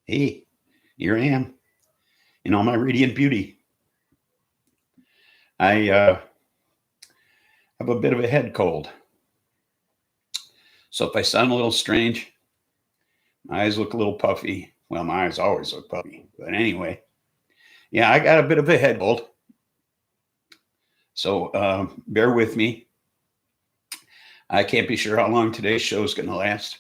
Hey, here I am in all my radiant beauty. I have a bit of a head cold. So if I sound a little strange, my eyes look a little puffy. Well, my eyes always look puffy. But anyway, yeah, I got a bit of a head cold. So bear with me. I can't be sure how long today's show is going to last.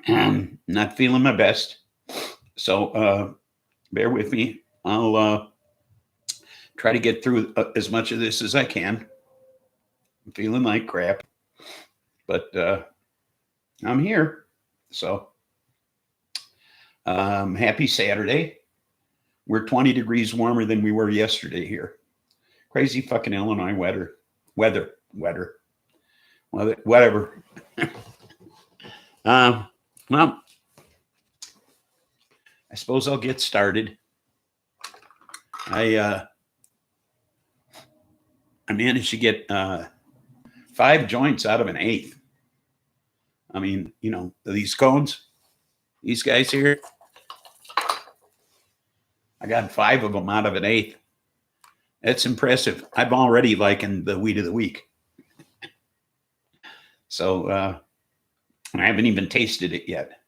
I'm not feeling my best. So bear with me. I'll try to get through as much of this as I can. I'm feeling like crap, but I'm here. So happy Saturday. We're 20 degrees warmer than we were yesterday here. Crazy fucking Illinois weather. Whatever. Well, I suppose I'll get started. I managed to get 5 joints out of an 1/8. I mean, you know, these cones, these guys here, I got 5 of them out of an 1/8. That's impressive. I'm already liking the weed of the week. So I haven't even tasted it yet.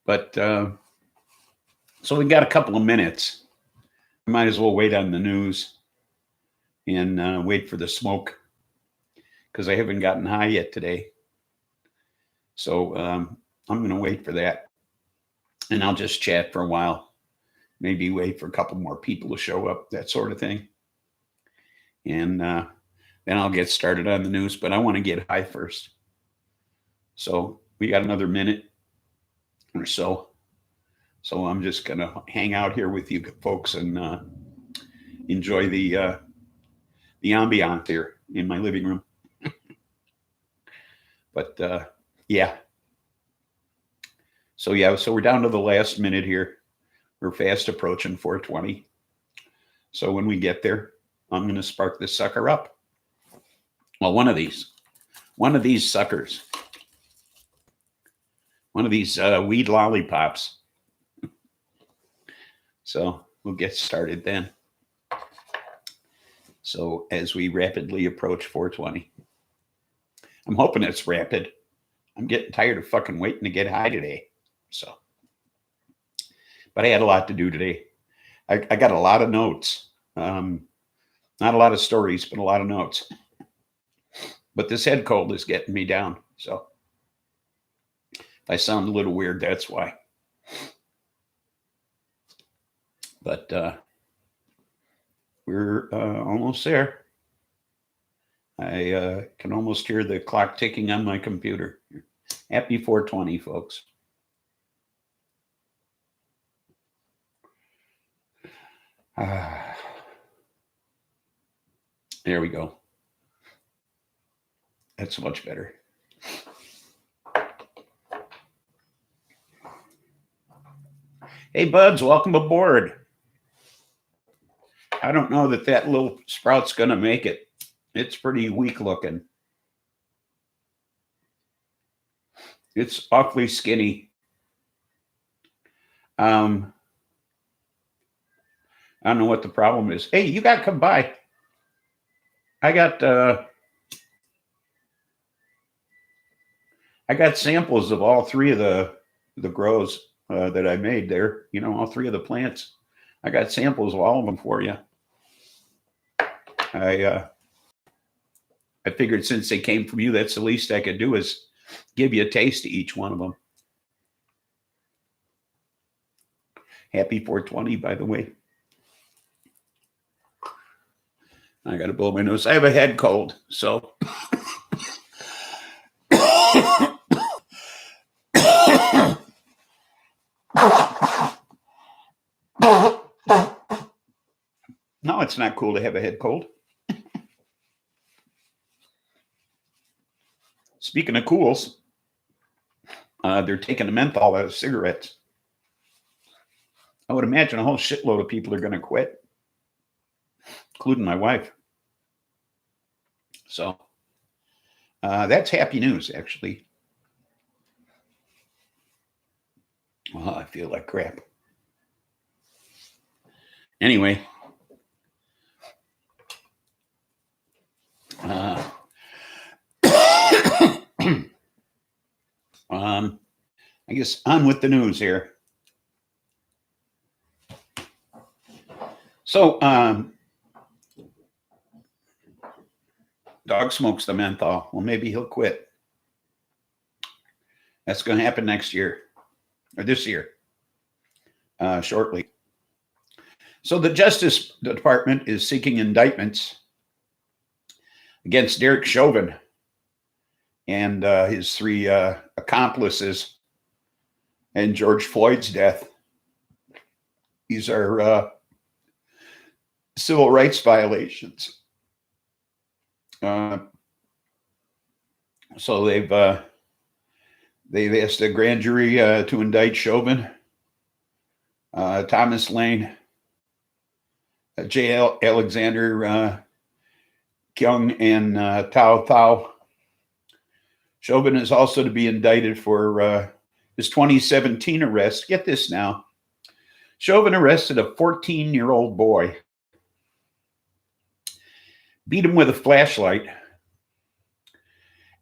But so we got a couple of minutes. I might as well wait on the news and wait for the smoke because I haven't gotten high yet today. So I'm going to wait for that. And I'll just chat for a while. Maybe wait for a couple more people to show up, that sort of thing. And then I'll get started on the news. But I want to get high first. So we got another minute or so. So I'm just going to hang out here with you folks and enjoy the ambiance here in my living room. But yeah. So we're down to the last minute here. We're fast approaching 4:20. So when we get there, I'm going to spark this sucker up. Well, one of these suckers, one of these weed lollipops. So we'll get started then. So as we rapidly approach 4:20, I'm hoping it's rapid. I'm getting tired of fucking waiting to get high today. So, but I had a lot to do today. I got a lot of notes. Not a lot of stories, but a lot of notes. But this head cold is getting me down. So if I sound a little weird, that's why. But we're almost there. I can almost hear the clock ticking on my computer. Happy 4:20, folks. There we go. That's much better. Hey, buds, welcome aboard. I don't know that little sprout's going to make it. It's pretty weak looking. It's awfully skinny. I don't know what the problem is. Hey, you got to come by. I got samples of all 3 of the grows that I made there. You know, all 3 of the plants. I got samples of all of them for you. I figured since they came from you, that's the least I could do is give you a taste of each one of them. Happy 4:20, by the way. I got to blow my nose. I have a head cold, so. No, it's not cool to have a head cold. Speaking of cools, they're taking the menthol out of cigarettes. I would imagine a whole shitload of people are going to quit, including my wife. So that's happy news, actually. Well, I feel like crap. Anyway, I guess on with the news here. So, dog smokes the menthol. Well, maybe he'll quit. That's going to happen next year or this year, shortly. So the Justice Department is seeking indictments against Derek Chauvin and his three accomplices in George Floyd's death. These are civil rights violations. So they've asked the grand jury to indict Chauvin, Thomas Lane, J. Alexander Kyung, and Tao Thao. Chauvin is also to be indicted for his 2017 arrest. Get this now. Chauvin arrested a 14-year-old boy, beat him with a flashlight,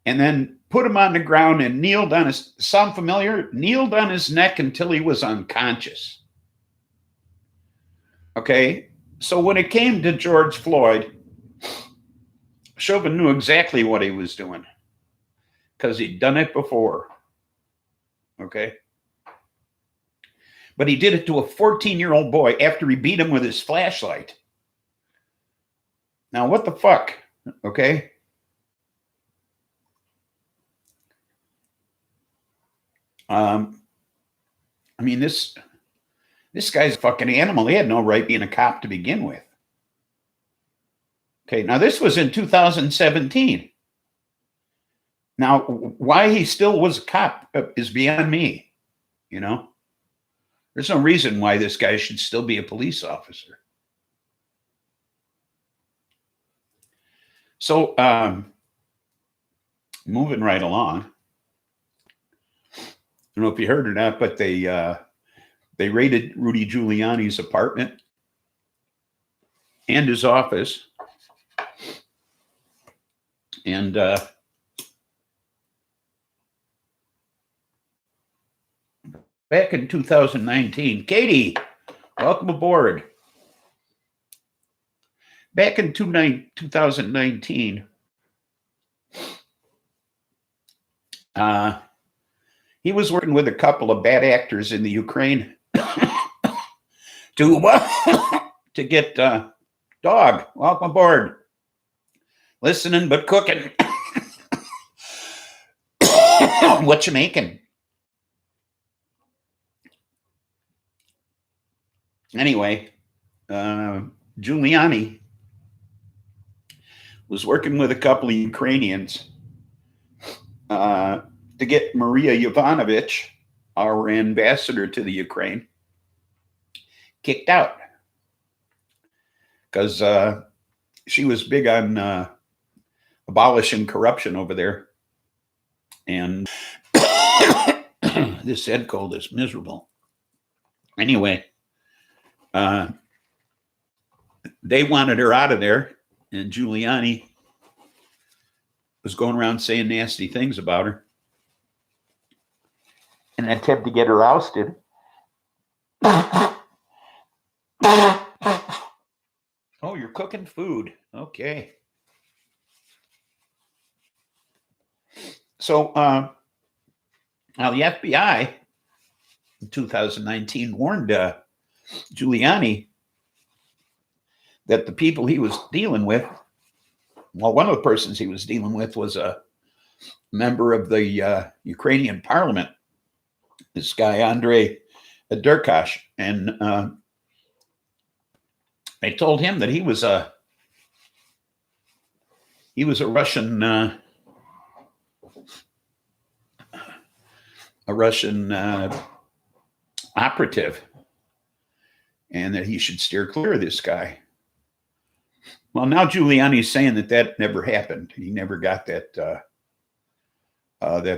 and then put him on the ground and kneeled on his, sound familiar? Kneeled on his neck until he was unconscious. Okay, so when it came to George Floyd, Chauvin knew exactly what he was doing because he'd done it before. Okay. But he did it to a 14-year-old boy after he beat him with his flashlight. Now, what the fuck? Okay. I mean, this guy's a fucking animal. He had no right being a cop to begin with. Okay, now this was in 2017. Now, why he still was a cop is beyond me, you know? There's no reason why this guy should still be a police officer. So, moving right along. I don't know if you heard or not, but they raided Rudy Giuliani's apartment and his office. And back in 2019, Katie, welcome aboard. Back in 2019, he was working with a couple of bad actors in the Ukraine to get dog, welcome aboard. Listening but cooking. What you making? Anyway, Giuliani was working with a couple of Ukrainians to get Maria Yovanovitch, our ambassador to the Ukraine, kicked out because she was big on abolishing corruption over there. And this head cold is miserable. Anyway, they wanted her out of there, and Giuliani was going around saying nasty things about her in an attempt to get her ousted. Oh, you're cooking food. Okay. So now the FBI in 2019 warned Giuliani that the people he was dealing with, well, one of the persons he was dealing with was a member of the Ukrainian parliament, this guy, Andrei Derkash. And they told him that he was a Russian operative, and that he should steer clear of this guy. Well, now Giuliani's saying that never happened. He never got that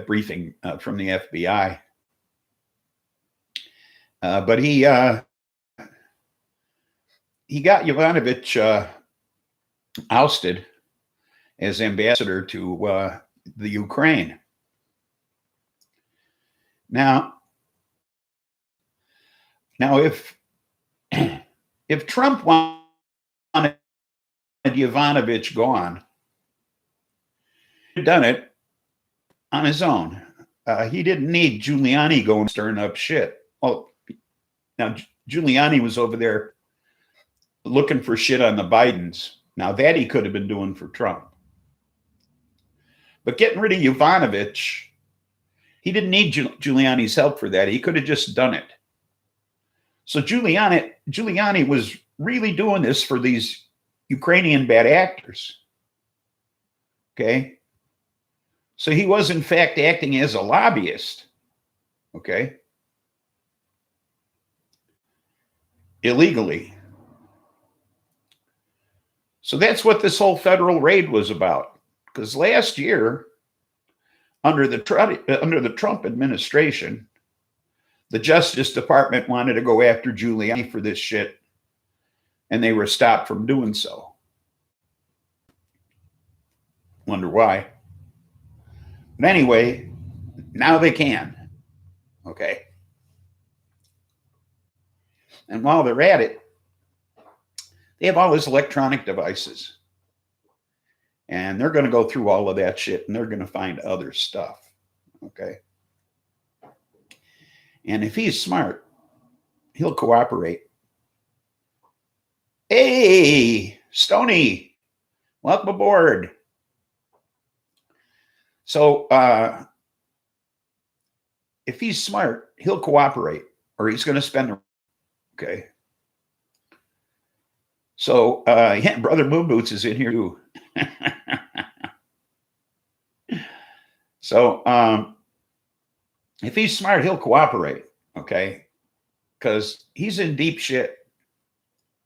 briefing from the FBI. But he got Yovanovitch ousted as ambassador to the Ukraine. Now if if Trump wanted Yovanovitch gone, he'd done it on his own. He didn't need Giuliani going stirring up shit. Well, now Giuliani was over there looking for shit on the Bidens. Now that he could have been doing for Trump. But getting rid of Yovanovitch, he didn't need Giuliani's help for that. He could have just done it. So Giuliani was really doing this for these Ukrainian bad actors. Okay. So he was in fact acting as a lobbyist. Okay. Illegally. So that's what this whole federal raid was about. Because last year, under the Trump administration, the Justice Department wanted to go after Giuliani for this shit, and they were stopped from doing so. Wonder why. But anyway, now they can. Okay. And while they're at it, they have all these electronic devices. And they're going to go through all of that shit, and they're going to find other stuff. Okay. And if he's smart, he'll cooperate. Hey, Stoney, welcome aboard. So if he's smart, he'll cooperate, or he's going to spend. Okay. So yeah, Brother Moon Boots is in here too. So if he's smart, he'll cooperate. Okay. Because he's in deep shit.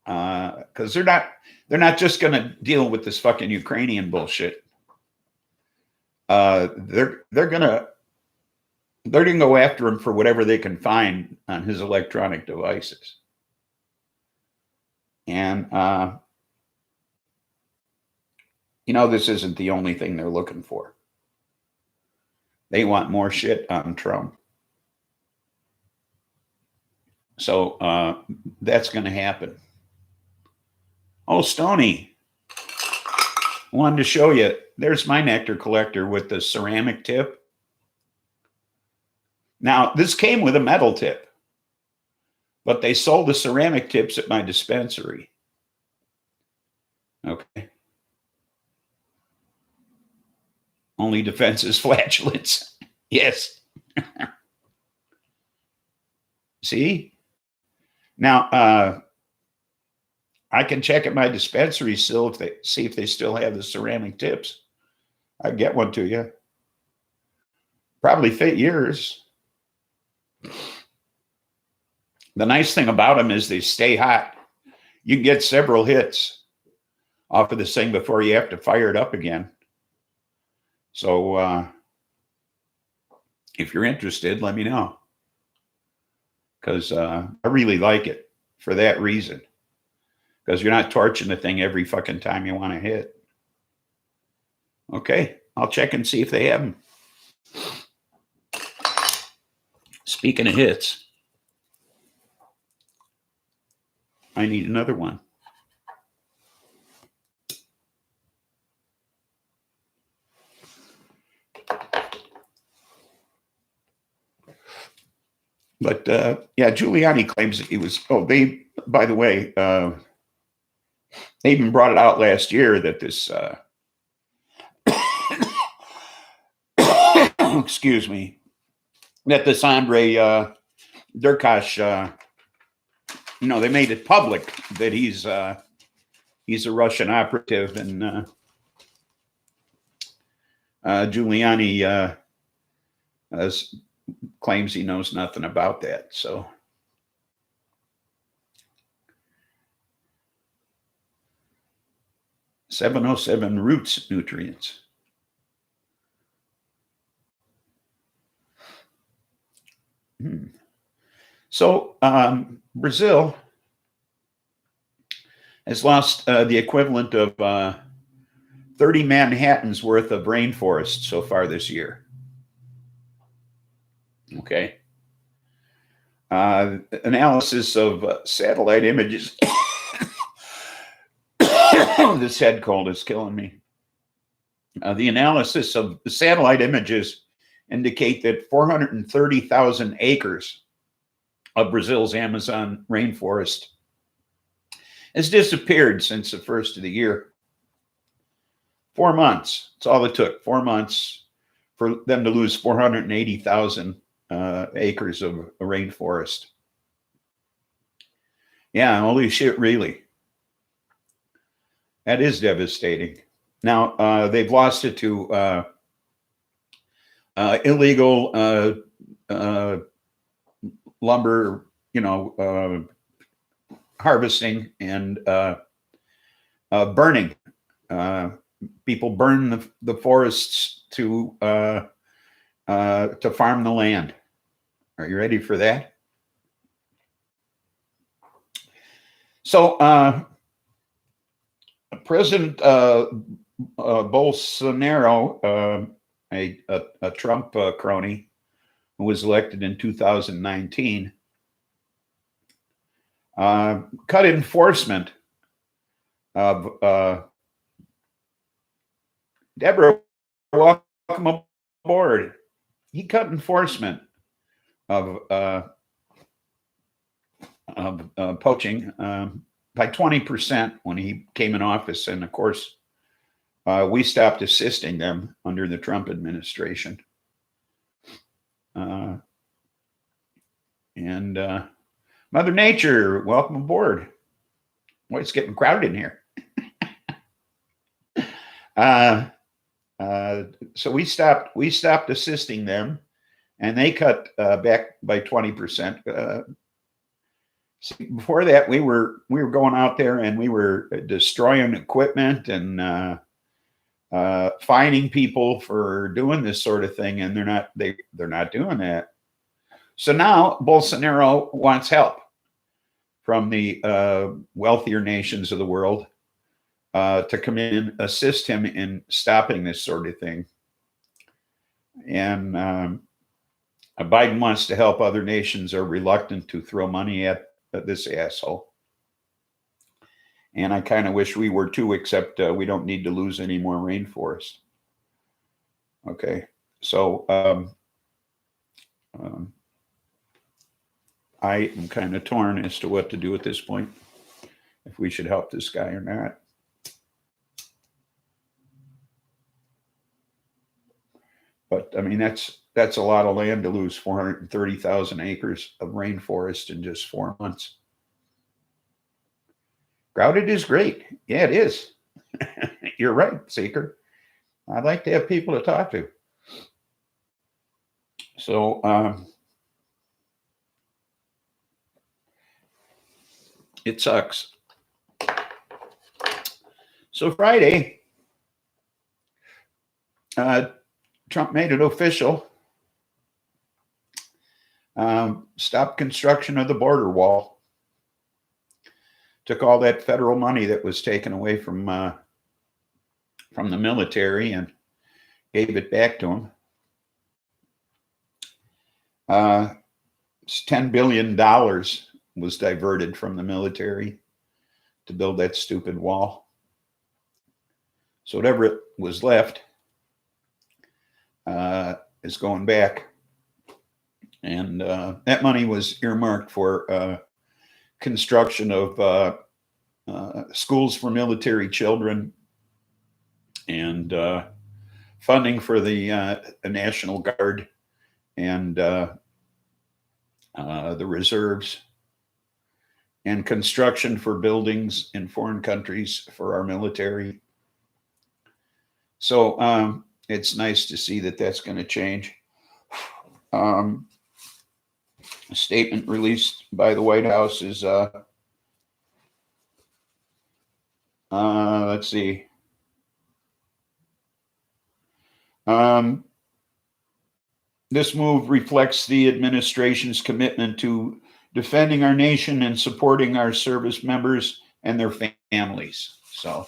Because they're not just going to deal with this fucking Ukrainian bullshit. They're gonna go after him for whatever they can find on his electronic devices. And this isn't the only thing they're looking for. They want more shit on Trump. So that's going to happen. Oh, Stoney, wanted to show you. There's my nectar collector with the ceramic tip. Now, this came with a metal tip, but they sold the ceramic tips at my dispensary. Okay. Only defense is flatulence. Yes. See? Now, I can check at my dispensary still see if they still have the ceramic tips. I'd get one to you. Probably fit yours. The nice thing about them is they stay hot. You can get several hits off of this thing before you have to fire it up again. So if you're interested, let me know. Because I really like it for that reason. Because you're not torching the thing every fucking time you want to hit. Okay, I'll check and see if they have them. Speaking of hits, I need another one. But yeah, Giuliani claims that he was. Oh, by the way, they even brought it out last year that this. Excuse me. That this Andre Derkash, they made it public that he's a Russian operative, and Giuliani claims he knows nothing about that. So, (707) roots nutrients. So Brazil has lost the equivalent of 30 Manhattans worth of rainforest so far this year. Okay. Analysis of satellite images. This head cold is killing me. The analysis of the satellite images indicate that 430,000 acres of Brazil's Amazon rainforest has disappeared since the first of the year. 4 months. That's all it took. 4 months for them to lose 480,000 acres of rainforest. Yeah, holy shit, really. That is devastating. Now, they've lost it to illegal lumber, harvesting and burning. People burn the forests to farm the land. Are you ready for that? So, President Bolsonaro, a Trump crony who was elected in 2019, cut enforcement of Deborah, welcome aboard. He cut enforcement of poaching by 20% when he came in office. And of course, we stopped assisting them under the Trump administration. And Mother Nature, welcome aboard. Boy, it's getting crowded in here. So we stopped assisting them, and they cut back by 20%. See, before that, we were going out there and we were destroying equipment and fining people for doing this sort of thing, and they're not doing that. So now Bolsonaro wants help from the wealthier nations of the world to come in and assist him in stopping this sort of thing. And Biden wants to help. Other nations are reluctant to throw money at this asshole. And I kind of wish we were too, except we don't need to lose any more rainforest. Okay, so I am kind of torn as to what to do at this point, if we should help this guy or not. But I mean, that's a lot of land to lose, 430,000 acres of rainforest in just 4 months. Crowded is great. Yeah, it is. You're right, Seeker. I'd like to have people to talk to. So it sucks. So Friday, Trump made it official. Stopped construction of the border wall. Took all that federal money that was taken away from the military and gave it back to them. $10 billion was diverted from the military to build that stupid wall. So whatever was left is going back. And that money was earmarked for construction of schools for military children and funding for the National Guard and the reserves, and construction for buildings in foreign countries for our military. So it's nice to see that that's going to change. A statement released by the White House is, let's see. This move reflects the administration's commitment to defending our nation and supporting our service members and their families. So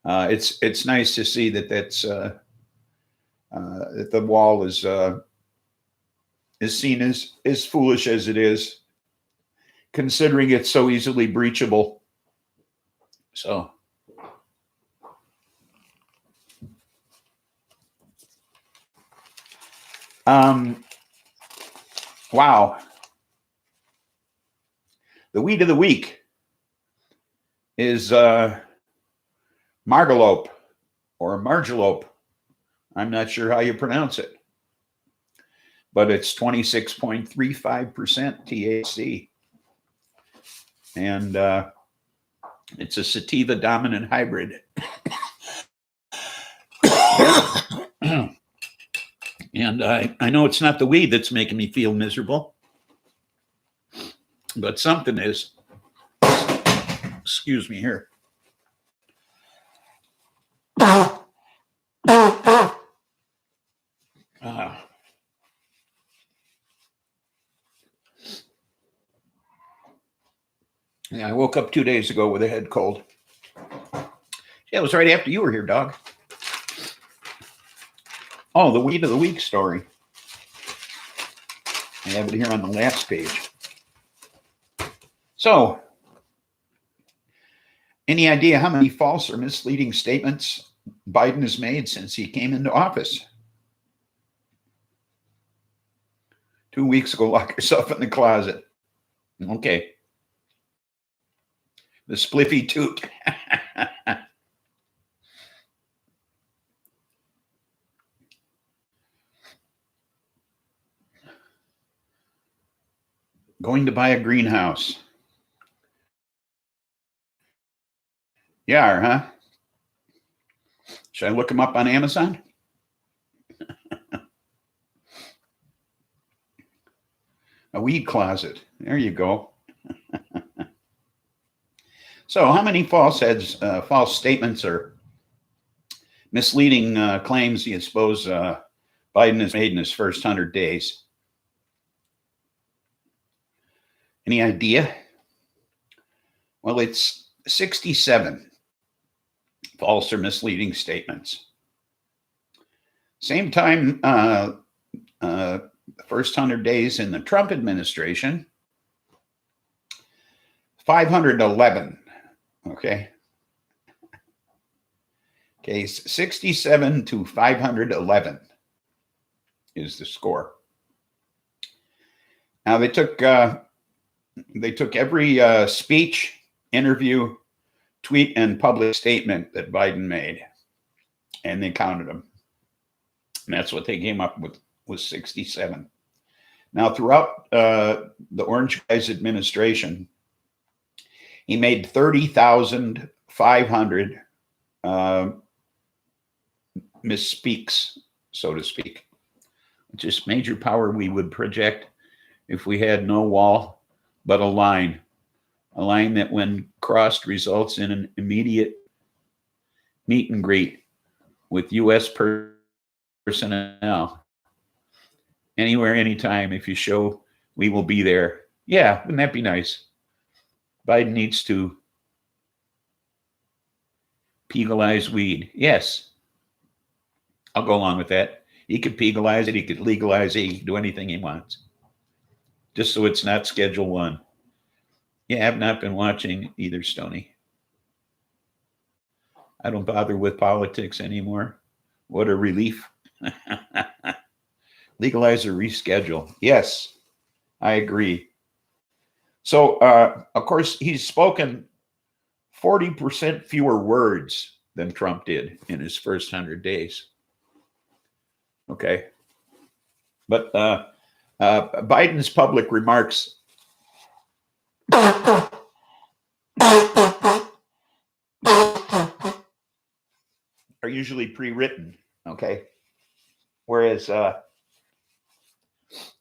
it's nice to see that that the wall is seen as foolish as it is, considering it's so easily breachable. So. Wow. The weed of the week is margalope or margalope. I'm not sure how you pronounce it, but it's 26.35% THC. And it's a sativa dominant hybrid. And I know it's not the weed that's making me feel miserable, but something is. Excuse me here. Yeah, I woke up 2 days ago with a head cold. Yeah, it was right after you were here, dog. Oh, the weed of the week story. I have it here on the last page. So, any idea how many false or misleading statements Biden has made since he came into office? 2 weeks ago, lock yourself in the closet. Okay. The SPLIFFY toot. Going to buy a greenhouse. Yeah, huh? Should I look them up on Amazon? A weed closet. There you go. So how many false statements or misleading claims do you suppose Biden has made in his first 100 days? Any idea? Well, it's 67 false or misleading statements. Same time, the first 100 days in the Trump administration, 511. Okay. Okay, 67 to 511 is the score. Now they took every speech, interview, tweet, and public statement that Biden made, and they counted them. And that's what they came up with, was 67. Now, throughout the Orange Guy's administration, he made 30,500 misspeaks, so to speak. Just major power we would project if we had no wall, but a line that when crossed results in an immediate meet and greet with U.S. personnel. Anywhere, anytime, if you show, we will be there. Yeah, wouldn't that be nice? Biden needs to legalize weed. Yes, I'll go along with that. He could legalize it. He could legalize it. He could do anything he wants. Just so it's not Schedule 1. Yeah, I've not been watching either, Stoney. I don't bother with politics anymore. What a relief. Legalize or reschedule. Yes, I agree. So, of course, he's spoken 40% fewer words than Trump did in his first 100 days. Okay. But Biden's public remarks are usually pre-written, okay? Whereas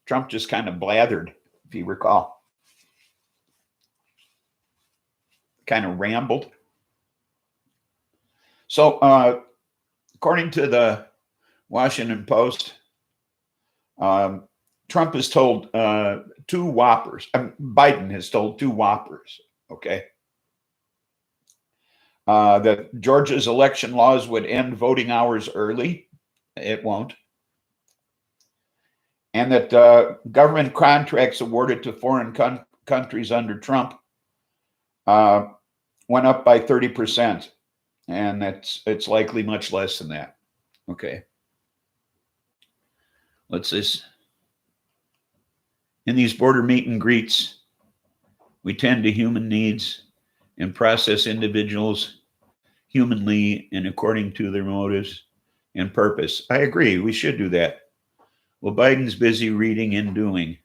Trump just kind of blathered, if you recall. Kind of rambled. So, according to the Washington Post, Trump has told two Whoppers. Biden has told two Whoppers, okay, that Georgia's election laws would end voting hours early. It won't. And that government contracts awarded to foreign countries under Trump went up by 30%. And it's likely much less than that. Okay. What's this? In these border meet and greets, we tend to human needs and process individuals humanly and according to their motives and purpose. I agree, we should do that. Well, Biden's busy reading and doing.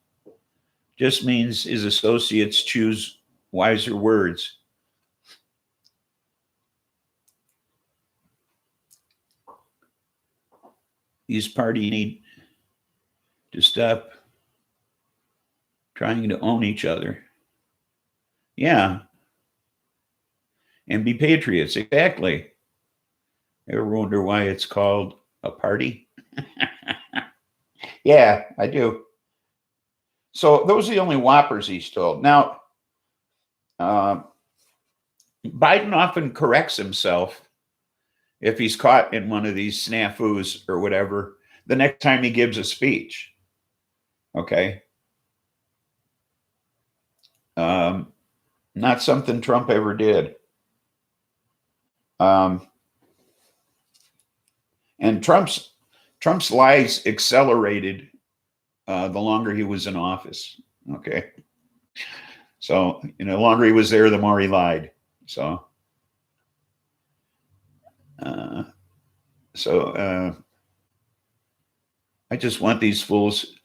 Just means his associates choose wiser words. These parties need to stop trying to own each other. Yeah. And be patriots. Exactly. Ever wonder why it's called a party? Yeah, I do. So those are the only Whoppers he's told. Now, Biden often corrects himself if he's caught in one of these snafus or whatever the next time he gives a speech. Okay. Not something Trump ever did. And Trump's lies accelerated the longer he was in office. Okay. So, the longer he was there, the more he lied. So, I just want these fools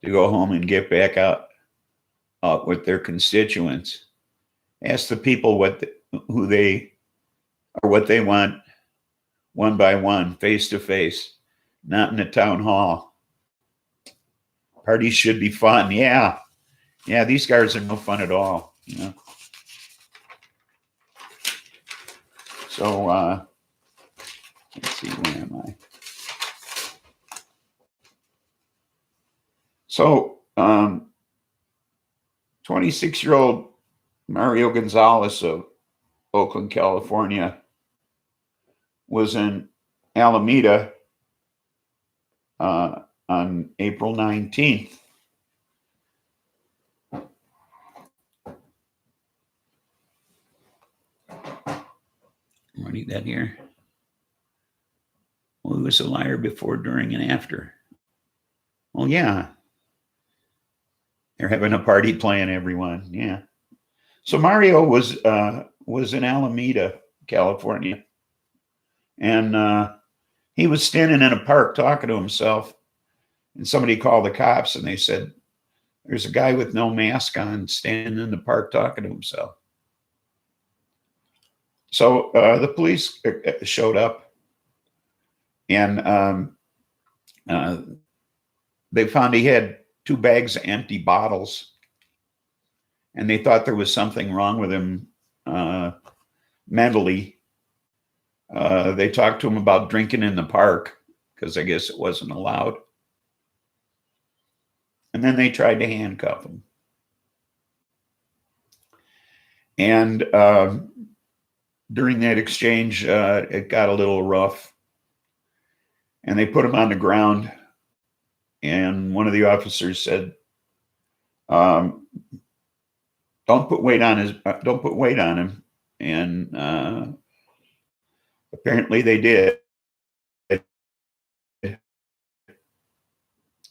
to go home and get back out with their constituents. Ask the people what they want, one by one, face to face, not in a town hall. Parties should be fun. Yeah. Yeah, these guys are no fun at all. So, let's see, where am I? So, 26-year-old Mario Gonzalez of Oakland, California, was in Alameda on April 19th. I need that here. Well, he was a liar before, during, and after. Well, yeah. They're having a party playing, everyone. Yeah. So Mario was in Alameda, California. And he was standing in a park talking to himself. And somebody called the cops and they said, there's a guy with no mask on standing in the park talking to himself. So the police showed up and they found he had 2 bags of empty bottles. And they thought there was something wrong with him mentally. They talked to him about drinking in the park because I guess it wasn't allowed. And then they tried to handcuff him. And during that exchange, it got a little rough. And they put him on the ground. And one of the officers said, don't put weight on him. And apparently they did.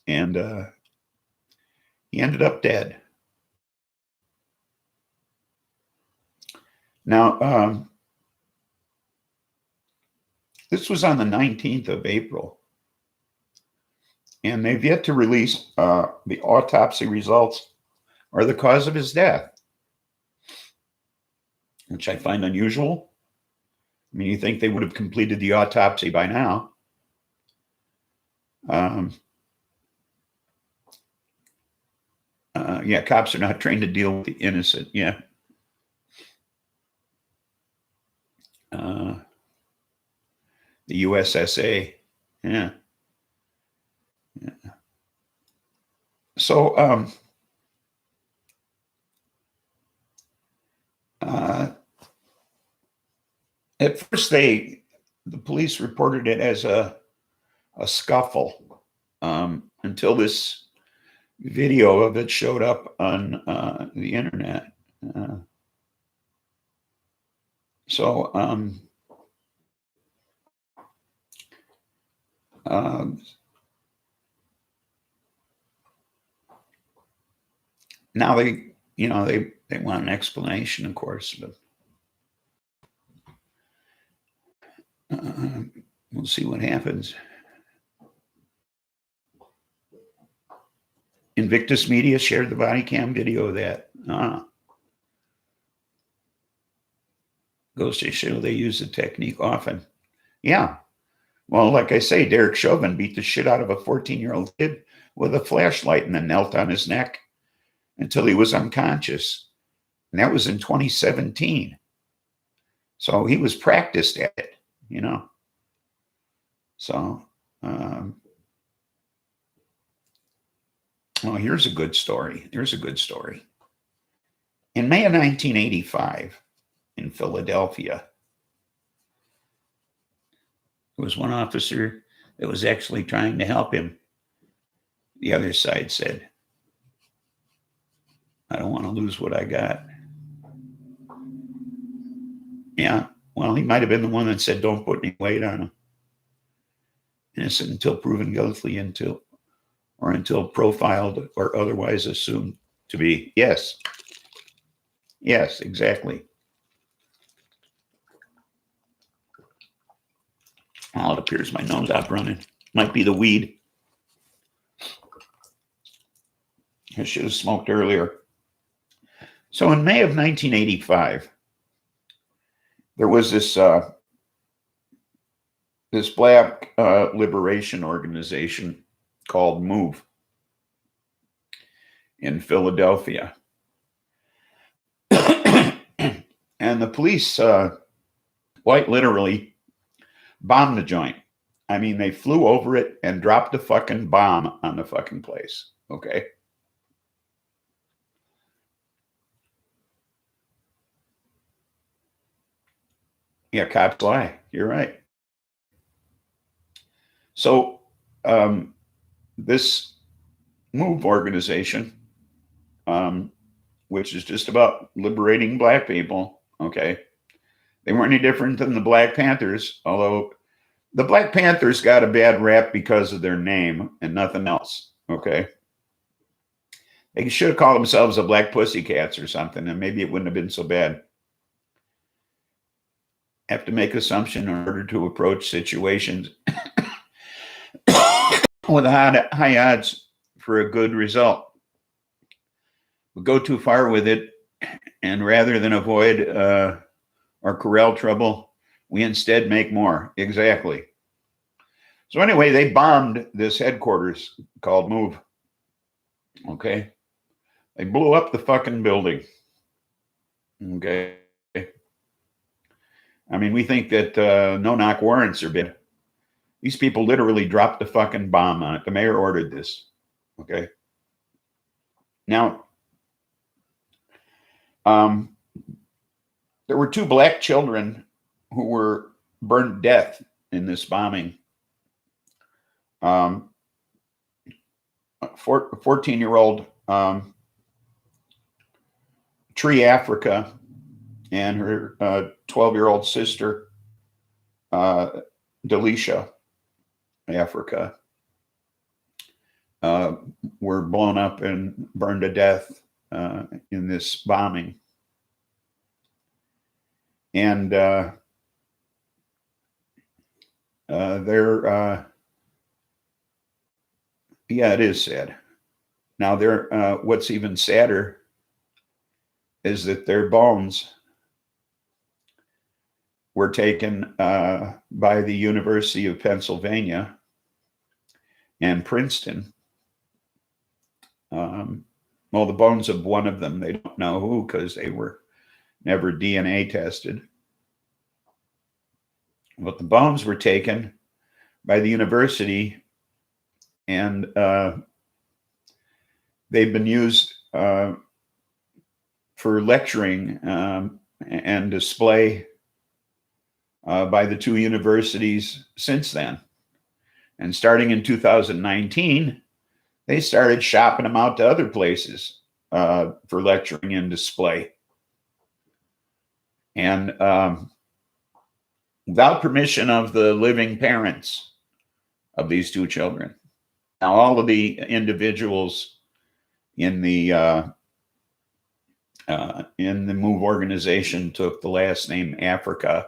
And he ended up dead. Now, this was on the 19th of April. And they've yet to release the autopsy results or the cause of his death, which I find unusual. I mean, you think they would have completed the autopsy by now. Yeah, cops are not trained to deal with the innocent. Yeah. The USSA. Yeah. So at first the police reported it as a scuffle until this video of it showed up on the internet. So now they want an explanation, of course, but we'll see what happens. Invictus Media shared the body cam video of that. Goes to show they use the technique often. Yeah. Well, like I say, Derek Chauvin beat the shit out of a 14-year-old kid with a flashlight and then knelt on his neck until he was unconscious. And that was in 2017. So he was practiced at it, you know. So, well, here's a good story. Here's a good story. In May of 1985, in Philadelphia, there was one officer that was actually trying to help him. The other side said, I don't want to lose what I got. Yeah, well, he might have been the one that said, don't put any weight on him. Innocent until proven guilty, until profiled or otherwise assumed to be. Yes. Yes, exactly. Well, it appears my nose stopped running. Might be the weed. I should have smoked earlier. So in May of 1985, there was this black liberation organization called MOVE in Philadelphia. And the police quite literally bombed the joint. I mean, they flew over it and dropped a fucking bomb on the fucking place. Okay. Yeah, cops lie. You're right. So this MOVE organization, which is just about liberating black people, okay, they weren't any different than the Black Panthers, although the Black Panthers got a bad rap because of their name and nothing else, okay? They should have called themselves the Black Pussycats or something, and maybe it wouldn't have been so bad. Have to make assumption in order to approach situations with high odds for a good result. We go too far with it, and rather than avoid or corral trouble, we instead make more. Exactly. So anyway, they bombed this headquarters called MOVE. Okay. They blew up the fucking building. Okay. I mean, we think that no-knock warrants are bid. These people literally dropped the fucking bomb on it. The mayor ordered this. Okay. Now, there were 2 black children who were burned to death in this bombing. 14-year-old Tree Africa and her 12-year-old sister, Delisha Africa, were blown up and burned to death in this bombing. And they're, yeah, it is sad. Now, what's even sadder is that their bones were taken by the University of Pennsylvania and Princeton. Well, the bones of one of them, they don't know who because they were never DNA tested. But the bones were taken by the university and they've been used for lecturing and display by the two universities since then. And starting in 2019, they started shopping them out to other places for lecturing and display. And without permission of the living parents of these two children. Now, all of the individuals in the MOVE organization took the last name Africa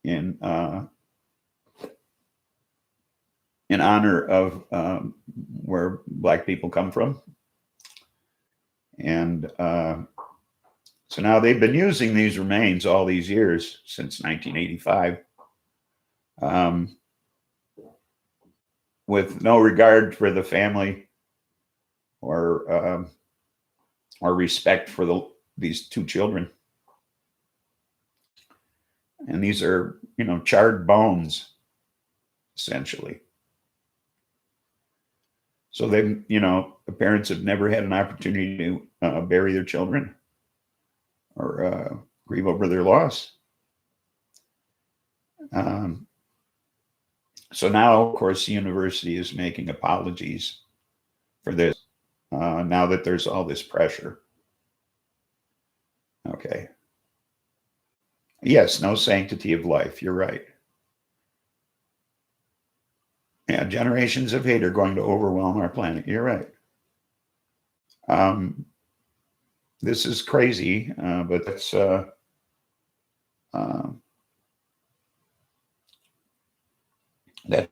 in honor of where Black people come from. And so now they've been using these remains all these years, since 1985, with no regard for the family or respect for these two children. And these are, charred bones, essentially. So they, the parents have never had an opportunity to bury their children or grieve over their loss. So now, of course, the university is making apologies for this now that there's all this pressure. Okay. Yes, no sanctity of life. You're right. Yeah, generations of hate are going to overwhelm our planet. You're right. This is crazy, but that's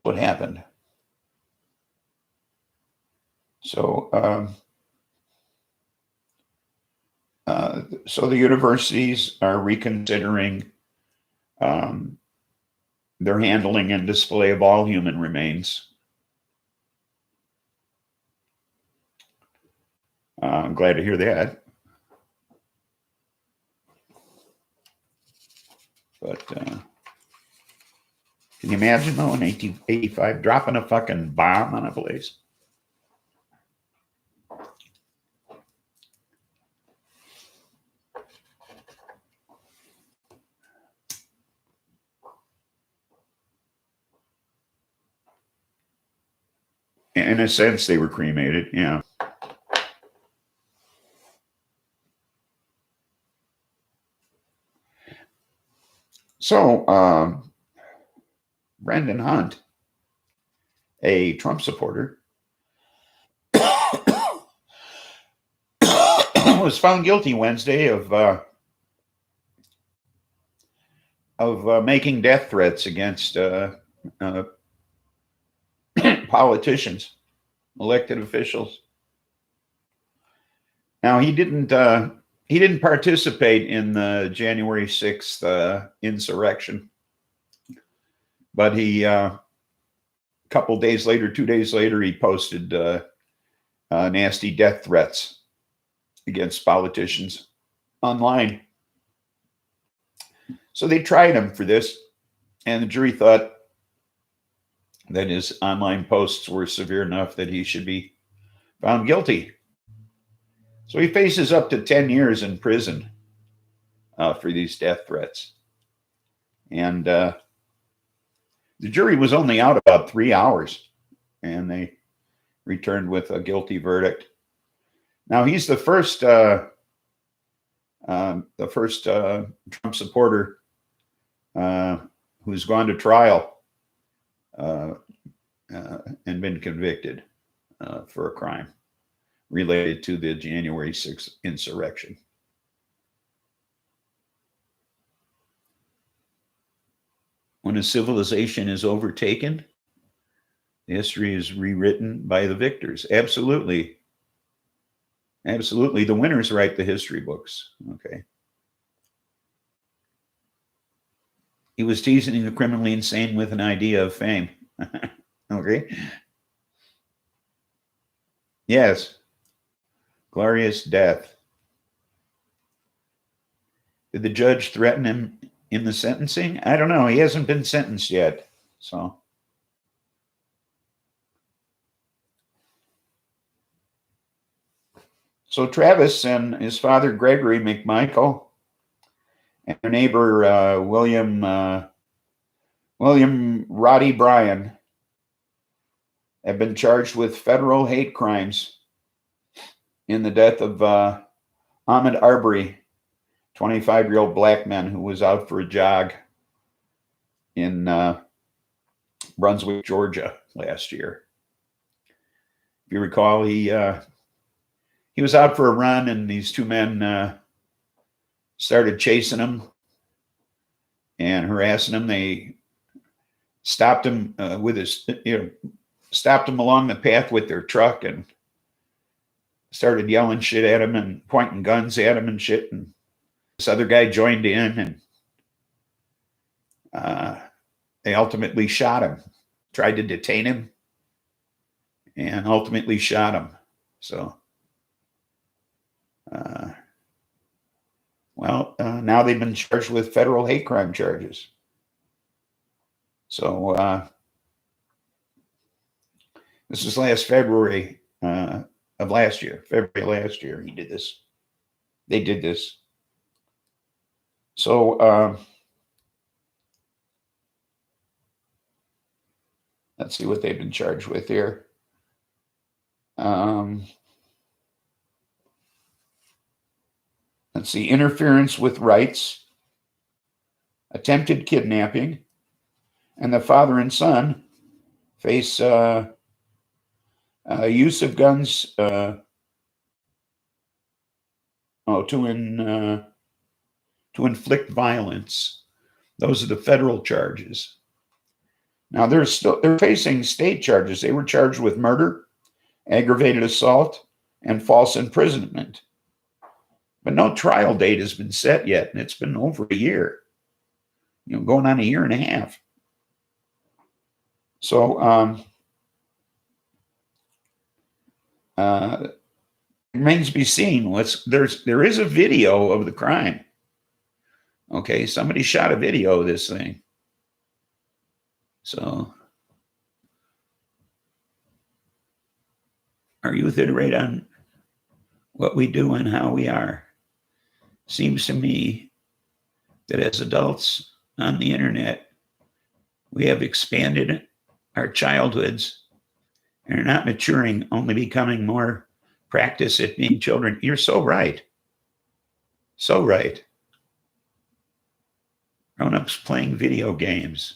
what happened. So, so the universities are reconsidering their handling and display of all human remains. I'm glad to hear that. But can you imagine, though, in 1885, dropping a fucking bomb on a place? In a sense, they were cremated, yeah. So, Brendan Hunt, a Trump supporter, was found guilty Wednesday of making death threats against politicians, elected officials. Now, he didn't participate in the January 6th insurrection, but he couple days later, 2 days later, he posted nasty death threats against politicians online. So they tried him for this, and the jury thought that his online posts were severe enough that he should be found guilty. So he faces up to 10 years in prison for these death threats. And the jury was only out about 3 hours, and they returned with a guilty verdict. Now, he's the first Trump supporter who's gone to trial and been convicted for a crime related to the January 6th insurrection. When a civilization is overtaken, history is rewritten by the victors. Absolutely. Absolutely. The winners write the history books. Okay. He was teasing the criminally insane with an idea of fame. Okay. Yes. Glorious death. Did the judge threaten him in the sentencing? I don't know. He hasn't been sentenced yet. So. So Travis and his father, Gregory McMichael, and their neighbor, William Roddy Bryan, have been charged with federal hate crimes in the death of Ahmaud Arbery, 25-year-old black man who was out for a jog in Brunswick, Georgia last year. If you recall, he was out for a run, and these two men started chasing him and harassing him. They stopped him stopped him along the path with their truck and started yelling shit at him and pointing guns at him and shit. And this other guy joined in, and they ultimately shot him, tried to detain him, and ultimately shot him. So, now they've been charged with federal hate crime charges. So, this was last February of last year. February last year, he did this. They did this. So, let's see what they've been charged with here. Let's see, interference with rights, attempted kidnapping, and the father and son face use of guns to inflict violence. Those are the federal charges. Now they're facing state charges. They were charged with murder, aggravated assault, and false imprisonment. But no trial date has been set yet, and it's been over a year. Going on a year and a half. So it remains to be seen. There is a video of the crime. Okay, somebody shot a video of this thing. So, our youth iterate on what we do and how we are. Seems to me that as adults on the internet, we have expanded our childhoods and are not maturing, only becoming more practiced at being children. You're so right. So right. Grown-ups playing video games.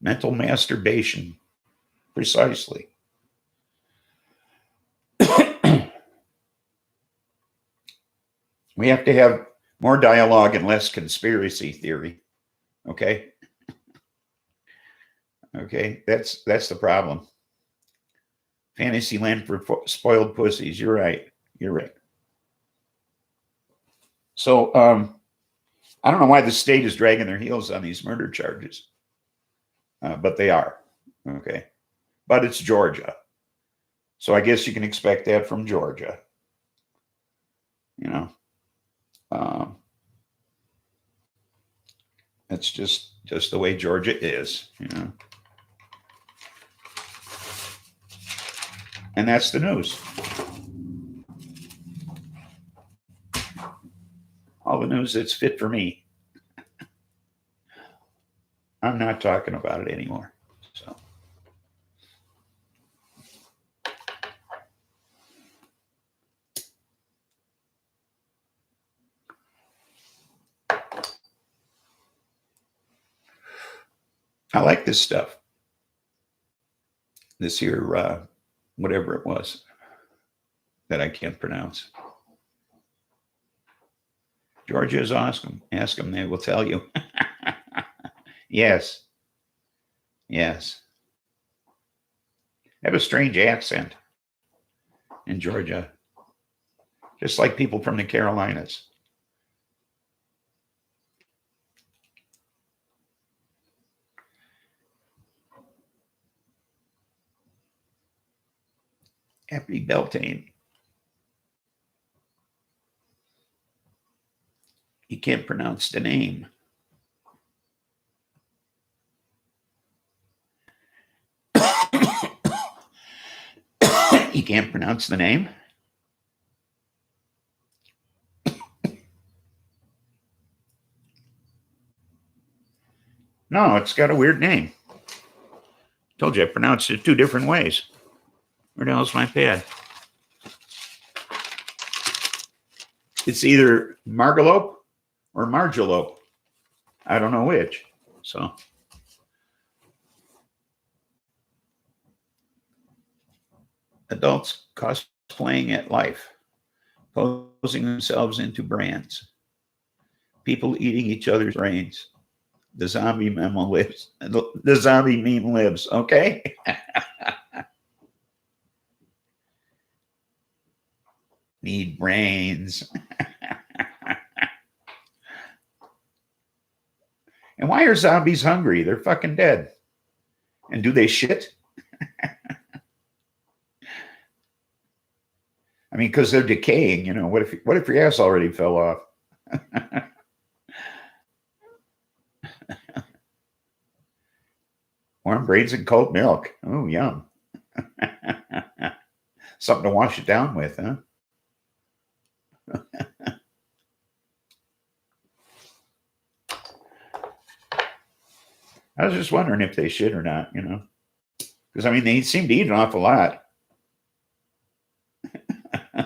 Mental masturbation. Precisely. We have to have more dialogue and less conspiracy theory. Okay? Okay, that's the problem. Fantasy land for spoiled pussies. You're right. You're right. So, I don't know why the state is dragging their heels on these murder charges. But they are. Okay. But it's Georgia. So I guess you can expect that from Georgia. It's just the way Georgia is, And that's the news. All the news that's fit for me. I'm not talking about it anymore. So. I like this stuff. This here, whatever it was that I can't pronounce. Georgia is awesome. Ask them, they will tell you. Yes. Yes. They have a strange accent in Georgia, just like people from the Carolinas. Happy Beltane. You can't pronounce the name. You can't pronounce the name? No, it's got a weird name. Told you I pronounced it 2 different ways. Where the hell's my pad? It's either Margalope or Margalope. I don't know which. So adults cosplaying at life, posing themselves into brands, people eating each other's brains. The zombie meme lives. The zombie meme lives. Okay. Need brains. And why are zombies hungry? They're fucking dead. And do they shit? I mean, because they're decaying. You know, what if your ass already fell off? Warm brains and cold milk. Oh, yum. Something to wash it down with, huh? I was just wondering if they shit or not, you know, because I mean, they seem to eat an awful lot. I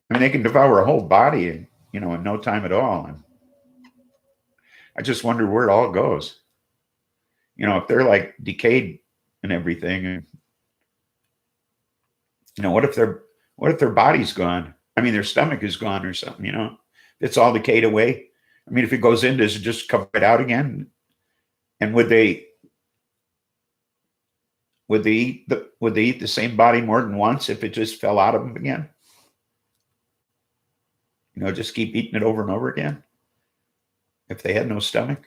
mean, they can devour a whole body in, you know, in no time at all. And I just wonder where it all goes. You know, if they're like decayed and everything, and you know, what if their body's gone? I mean, their stomach is gone or something. You know, it's all decayed away. I mean, if it goes in, does it just come right out again? And would they eat the same body more than once if it just fell out of them again? You know, just keep eating it over and over again if they had no stomach.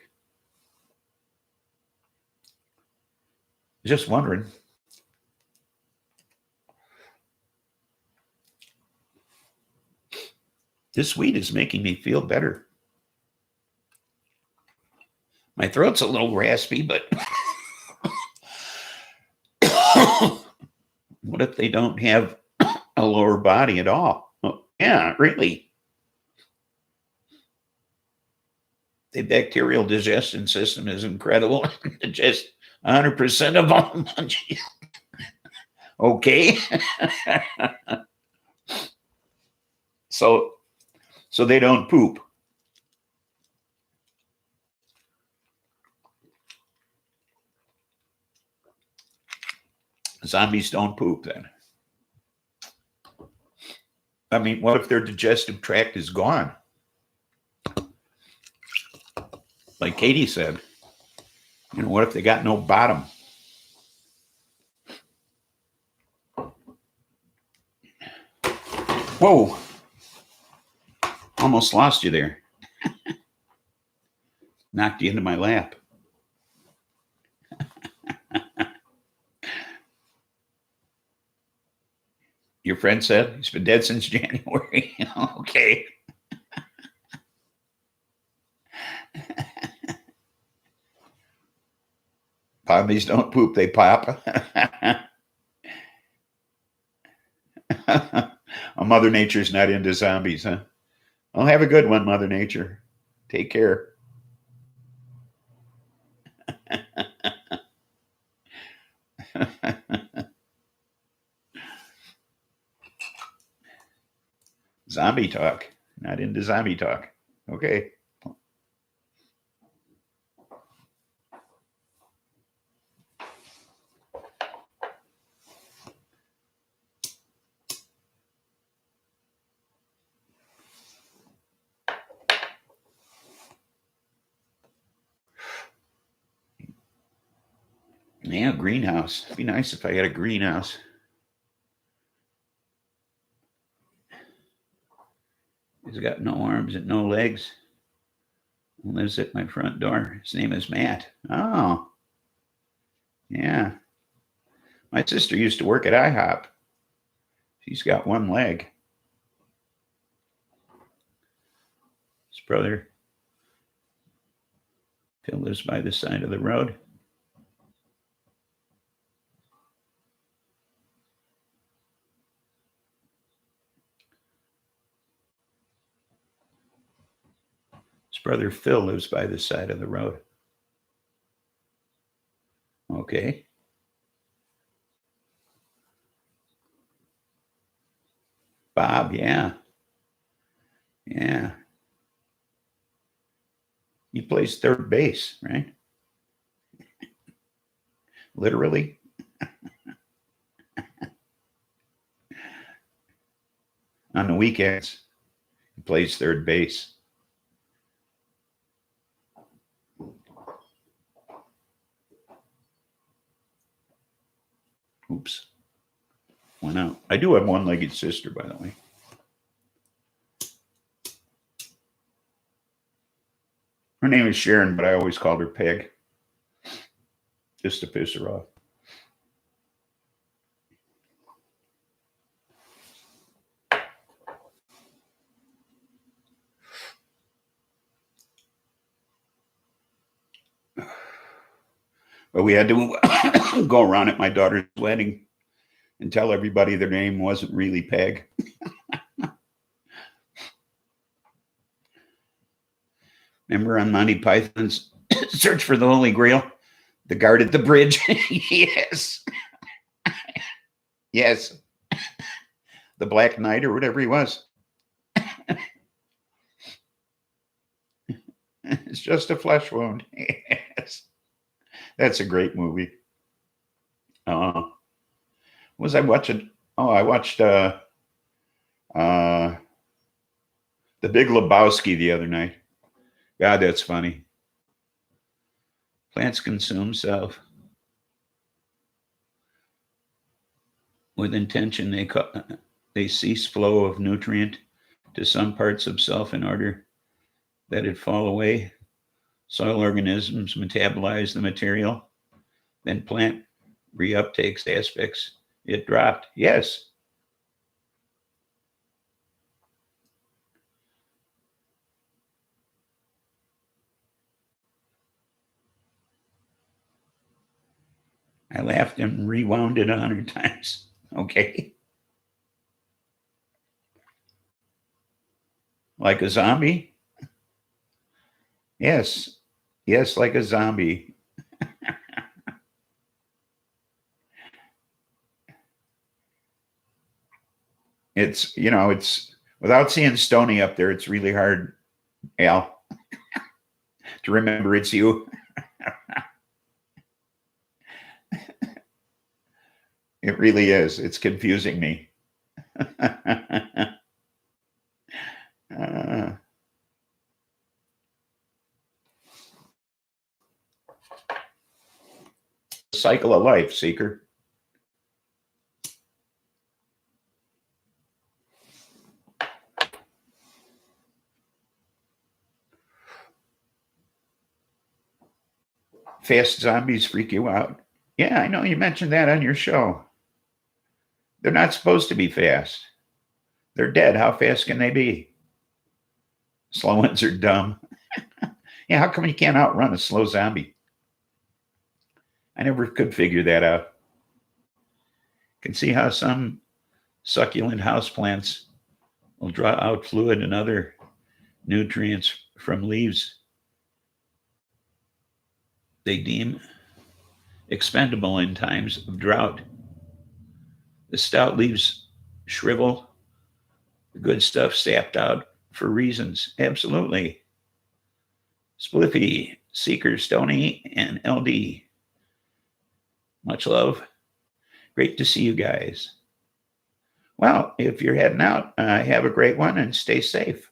Just wondering. This weed is making me feel better. My throat's a little raspy, but what if they don't have a lower body at all? Oh, yeah, really. The bacterial digestion system is incredible. Just 100% of them. Okay. So they don't poop. Zombies don't poop then. I mean, what if their digestive tract is gone? Like Katie said, you know, what if they got no bottom? Whoa. Almost lost you there. Knocked you into my lap. Your friend said he's been dead since January. Okay. Zombies don't poop, they pop. Oh, Mother Nature's not into zombies, huh? Well, have a good one, Mother Nature. Take care. Zombie talk. Not into zombie talk. Okay. Yeah, greenhouse. It'd be nice if I had a greenhouse. He's got no arms and no legs. He lives at my front door. His name is Matt. Oh, yeah. My sister used to work at IHOP. She's got one leg. His brother Phil lives by the side of the road. His brother Phil lives by the side of the road. Okay. Bob, yeah. Yeah. He plays third base, right? Literally. On the weekends, he plays third base. Oops. Went out. I do have one-legged sister, by the way. Her name is Sharon, but I always called her Peg, just to piss her off. But we had to go around at my daughter's wedding and tell everybody their name wasn't really Peg. Remember on Monty Python's Search for the Holy Grail? The guard at the bridge? Yes. Yes. The Black Knight or whatever he was. It's just a flesh wound. Yes. That's a great movie. Was I watching? Oh, I watched The Big Lebowski the other night. God, that's funny. Plants consume self. With intention, they cease flow of nutrient to some parts of self in order that it fall away. Soil organisms metabolize the material. Then plant reuptakes aspects it dropped. Yes. I laughed and rewound it 100 times. Okay. Like a zombie? Yes. Yes, like a zombie. It's, it's without seeing Stoney up there, it's really hard, Al, to remember it's you. It really is. It's confusing me. Cycle of life, Seeker. Fast zombies freak you out. Yeah, I know you mentioned that on your show. They're not supposed to be fast. They're dead. How fast can they be? Slow ones are dumb. Yeah, how come you can't outrun a slow zombie? I never could figure that out. Can see how some succulent houseplants will draw out fluid and other nutrients from leaves they deem expendable in times of drought. The stout leaves shrivel, the good stuff sapped out for reasons. Absolutely. Spliffy, Seeker, Stoney, and LD. Much love. Great to see you guys. Well, if you're heading out, have a great one and stay safe.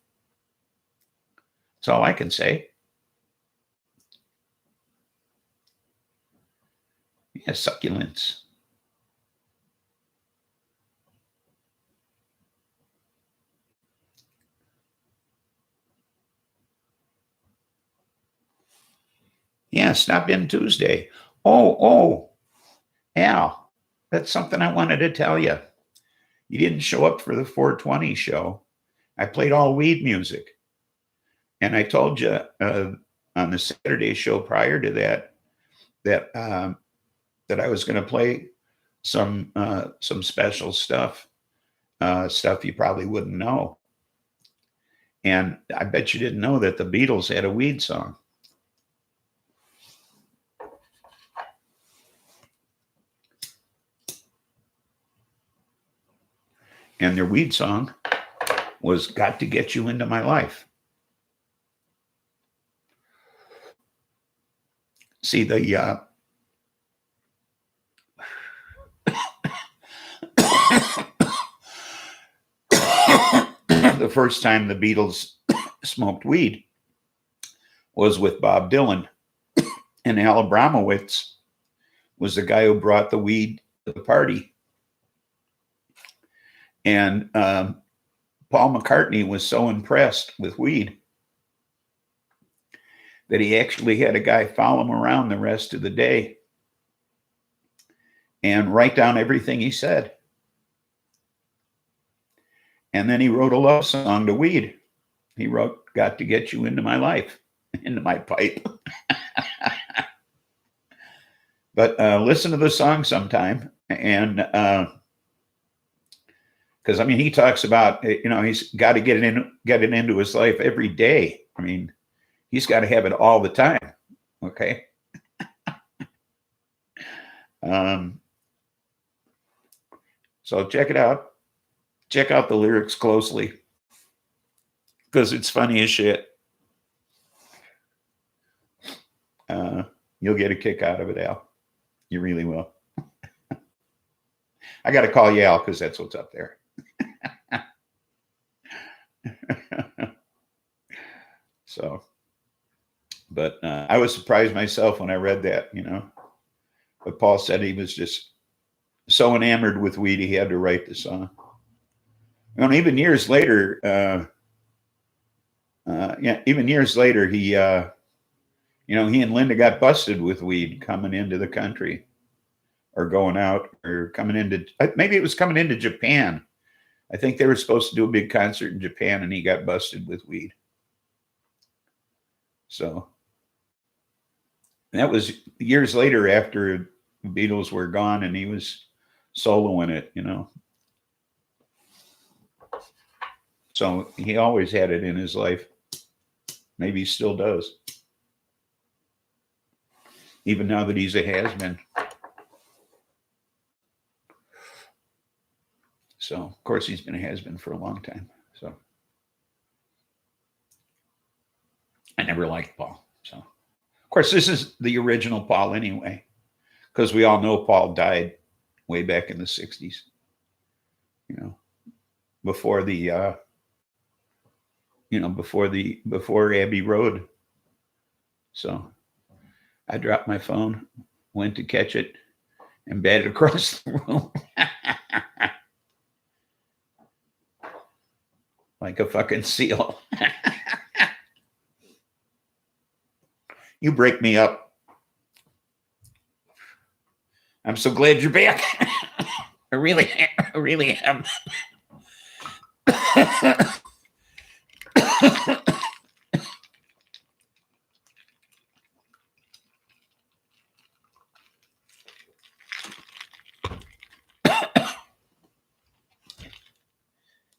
That's all I can say. Yeah, succulents. Yeah, stop in Tuesday. Oh, Al, that's something I wanted to tell you. You didn't show up for the 420 show. I played all weed music. And I told you on the Saturday show prior to that I was going to play some special stuff, stuff you probably wouldn't know. And I bet you didn't know that the Beatles had a weed song. And their weed song was "Got to Get You Into My Life." See, the the first time the Beatles smoked weed was with Bob Dylan, and Al Abramowitz was the guy who brought the weed to the party. And Paul McCartney was so impressed with weed that he actually had a guy follow him around the rest of the day and write down everything he said. And then he wrote a love song to weed. He wrote, "Got to Get You Into My Life," into my pipe. But listen to the song sometime. And because, I mean, he talks about, you know, he's got to get it into his life every day. I mean, he's got to have it all the time. Okay. So check it out. Check out the lyrics closely, because it's funny as shit. You'll get a kick out of it, Al. You really will. I got to call you Al because that's what's up there. So, but I was surprised myself when I read that, you know. But Paul said he was just so enamored with weed, he had to write the song. And even years later, he, you know, he and Linda got busted with weed coming into the country, or going out, or coming into, maybe it was coming into Japan. I think they were supposed to do a big concert in Japan, and he got busted with weed. So that was years later, after the Beatles were gone and he was soloing it, you know. So he always had it in his life. Maybe he still does, even now that he's a has-been. So, of course, he's been a has-been for a long time. So I never liked Paul. So, of course, this is the original Paul anyway, because we all know Paul died way back in the 60s, you know, before the, before Abbey Road. So I dropped my phone, went to catch it, and batted across the room. Like a fucking seal. You break me up. I'm so glad you're back. I really am.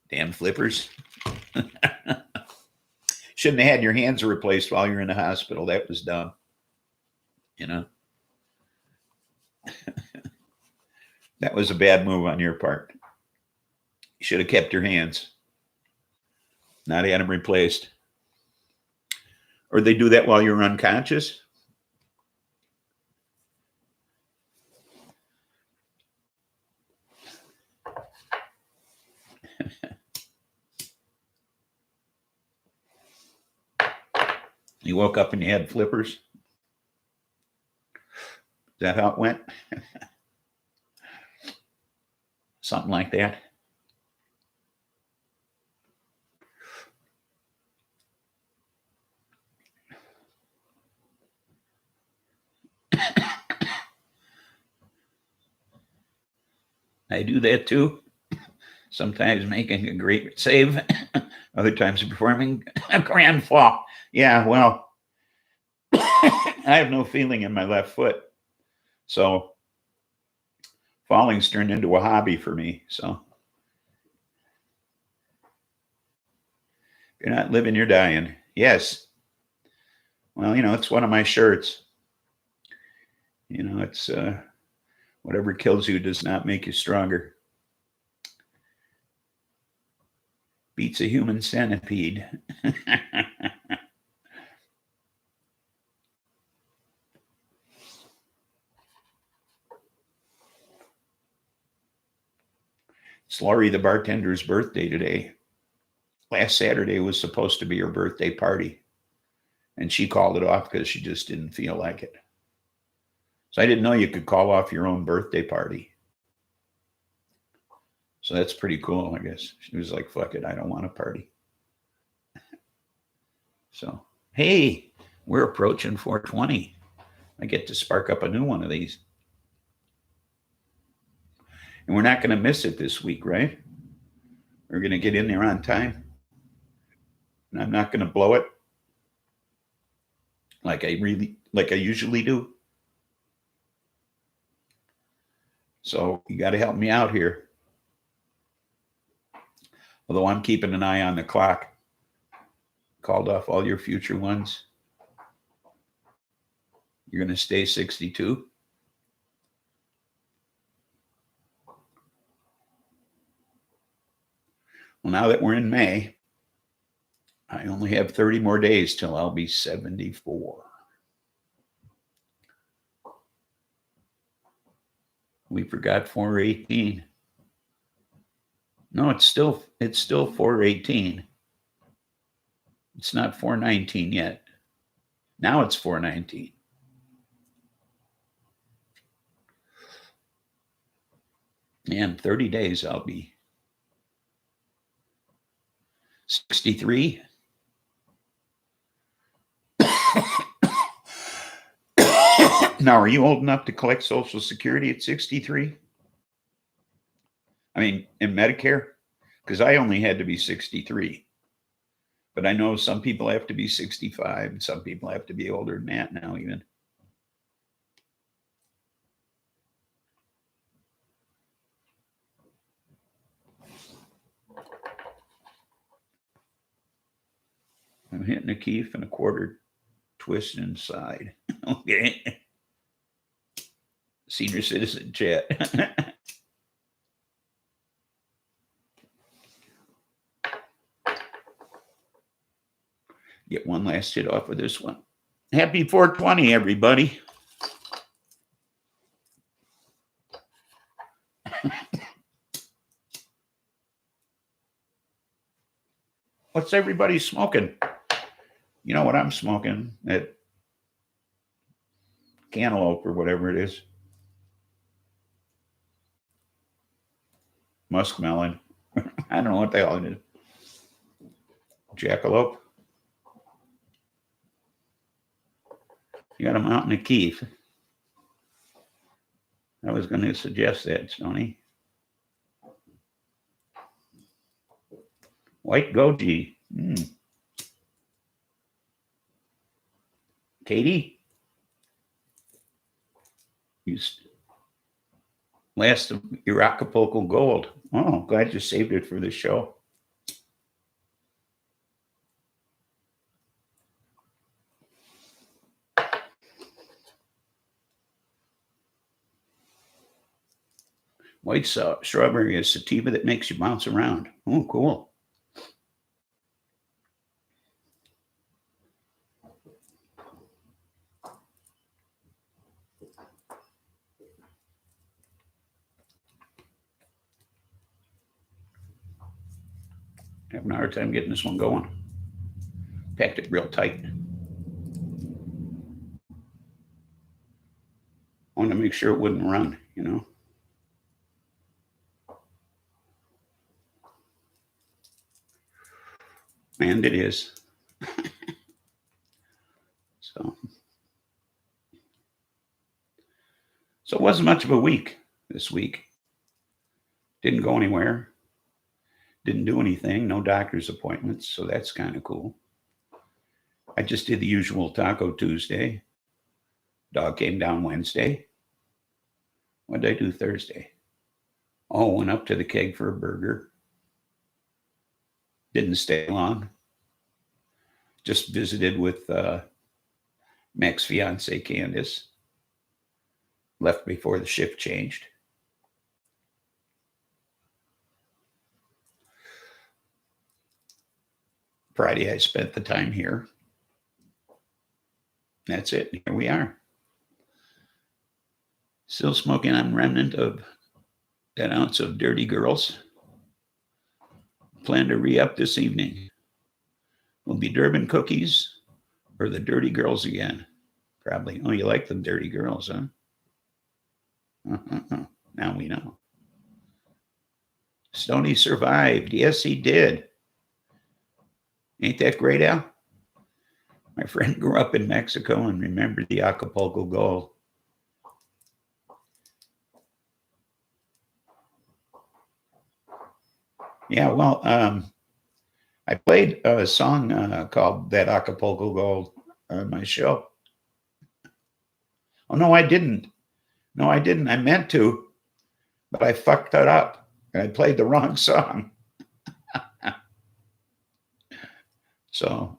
Damn flippers. Shouldn't have had your hands replaced while you're in the hospital. That was dumb. You know? That was a bad move on your part. You should have kept your hands. Not had them replaced. Or they do that while you're unconscious? You woke up and you had flippers? Is that how it went? Something like that. I do that too. Sometimes making a great save, other times performing a grand fall. Yeah, well, I have no feeling in my left foot. So falling's turned into a hobby for me. So You're not living, you're dying. Yes. Well, it's one of my shirts. It's whatever kills you does not make you stronger. Beats a human centipede. It's Laurie, the bartender's birthday today. Last Saturday was supposed to be her birthday party, and she called it off because she just didn't feel like it. So I didn't know you could call off your own birthday party. So that's pretty cool, I guess. She was like, fuck it, I don't want a party. So, hey, we're approaching 420. I get to spark up a new one of these. And we're not going to miss it this week, right? We're going to get in there on time. And I'm not going to blow it like I usually do. So you got to help me out here. Although I'm keeping an eye on the clock. Called off all your future ones. You're going to stay 62. Well, now that we're in May, I only have 30 more days till I'll be 74. We forgot 418. No, it's still 418. It's not 419 yet. Now it's 419. And 30 days I'll be 63. Now, are you old enough to collect Social Security at 63? I mean, in Medicare? Because I only had to be 63. But I know some people have to be 65, and some people have to be older than that now even. I'm hitting a keef and a quarter twist inside. Okay. Senior citizen chat. Get one last hit off of this one. Happy 420, everybody. What's everybody smoking? You know what I'm smoking? That cantaloupe or whatever it is. Muskmelon. I don't know what the hell it is. Jackalope. You got a mountain of keef. I was going to suggest that, Stoney. White goji. Katie? Last of your Acapulco Gold. Oh, glad you saved it for the show. White strawberry is sativa that makes you bounce around. Oh, cool. Having a hard time getting this one going. Packed it real tight. I wanted to make sure it wouldn't run, you know. And it is. So it wasn't much of a week this week. Didn't go anywhere. Didn't do anything. No doctor's appointments. So that's kind of cool. I just did the usual Taco Tuesday. Dog came down Wednesday. What did I do Thursday? Oh, went up to the keg for a burger. Didn't stay long. Just visited with Mac's fiance, Candace. Left before the shift changed. Friday, I spent the time here. That's it. Here we are. Still smoking on remnant of that ounce of Dirty Girls. Plan to re-up this evening. Will be Durban cookies or the Dirty Girls again. Probably. Oh, you like the Dirty Girls, huh? Now we know. Stoney survived. Yes, he did. Ain't that great, Al? My friend grew up in Mexico and remembered the Acapulco Gold. Yeah, well, I played a song called That Acapulco Gold on my show. Oh, no, I didn't. No, I didn't. I meant to, but I fucked that up. I played the wrong song. So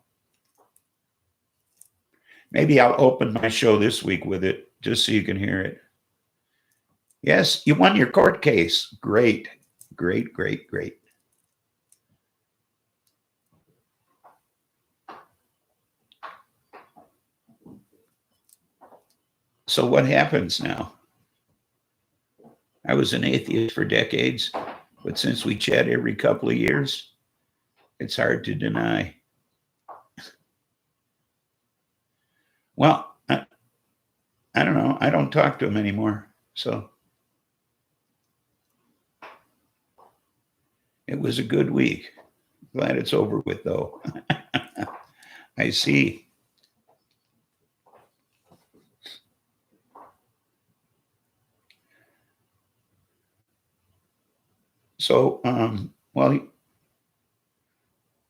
maybe I'll open my show this week with it just so you can hear it. Yes, you won your court case. Great, great, great, great. So what happens now? I was an atheist for decades, but since we chat every couple of years, it's hard to deny. Well, I don't know. I don't talk to him anymore. So it was a good week. Glad it's over with, though. I see. So, well,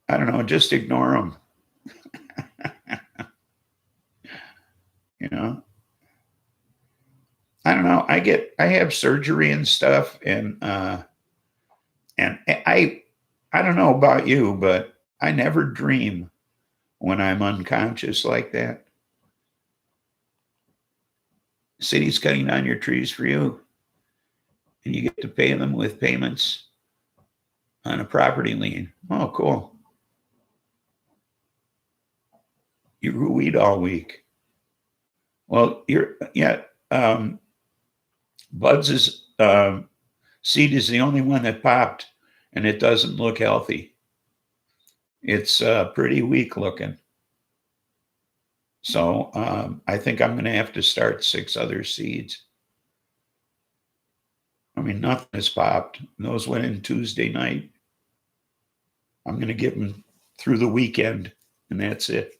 I don't know. Just ignore them. You know, I don't know. I have surgery and stuff, and I don't know about you, but I never dream when I'm unconscious like that. City's cutting down your trees for you, and you get to pay them with payments on a property lien. Oh, cool. You grew weed all week. Well, Bud's seed is the only one that popped, and it doesn't look healthy. It's pretty weak looking. So I think I'm going to have to start 6 other seeds. I mean, nothing has popped. Those went in Tuesday night. I'm going to get them through the weekend, and that's it.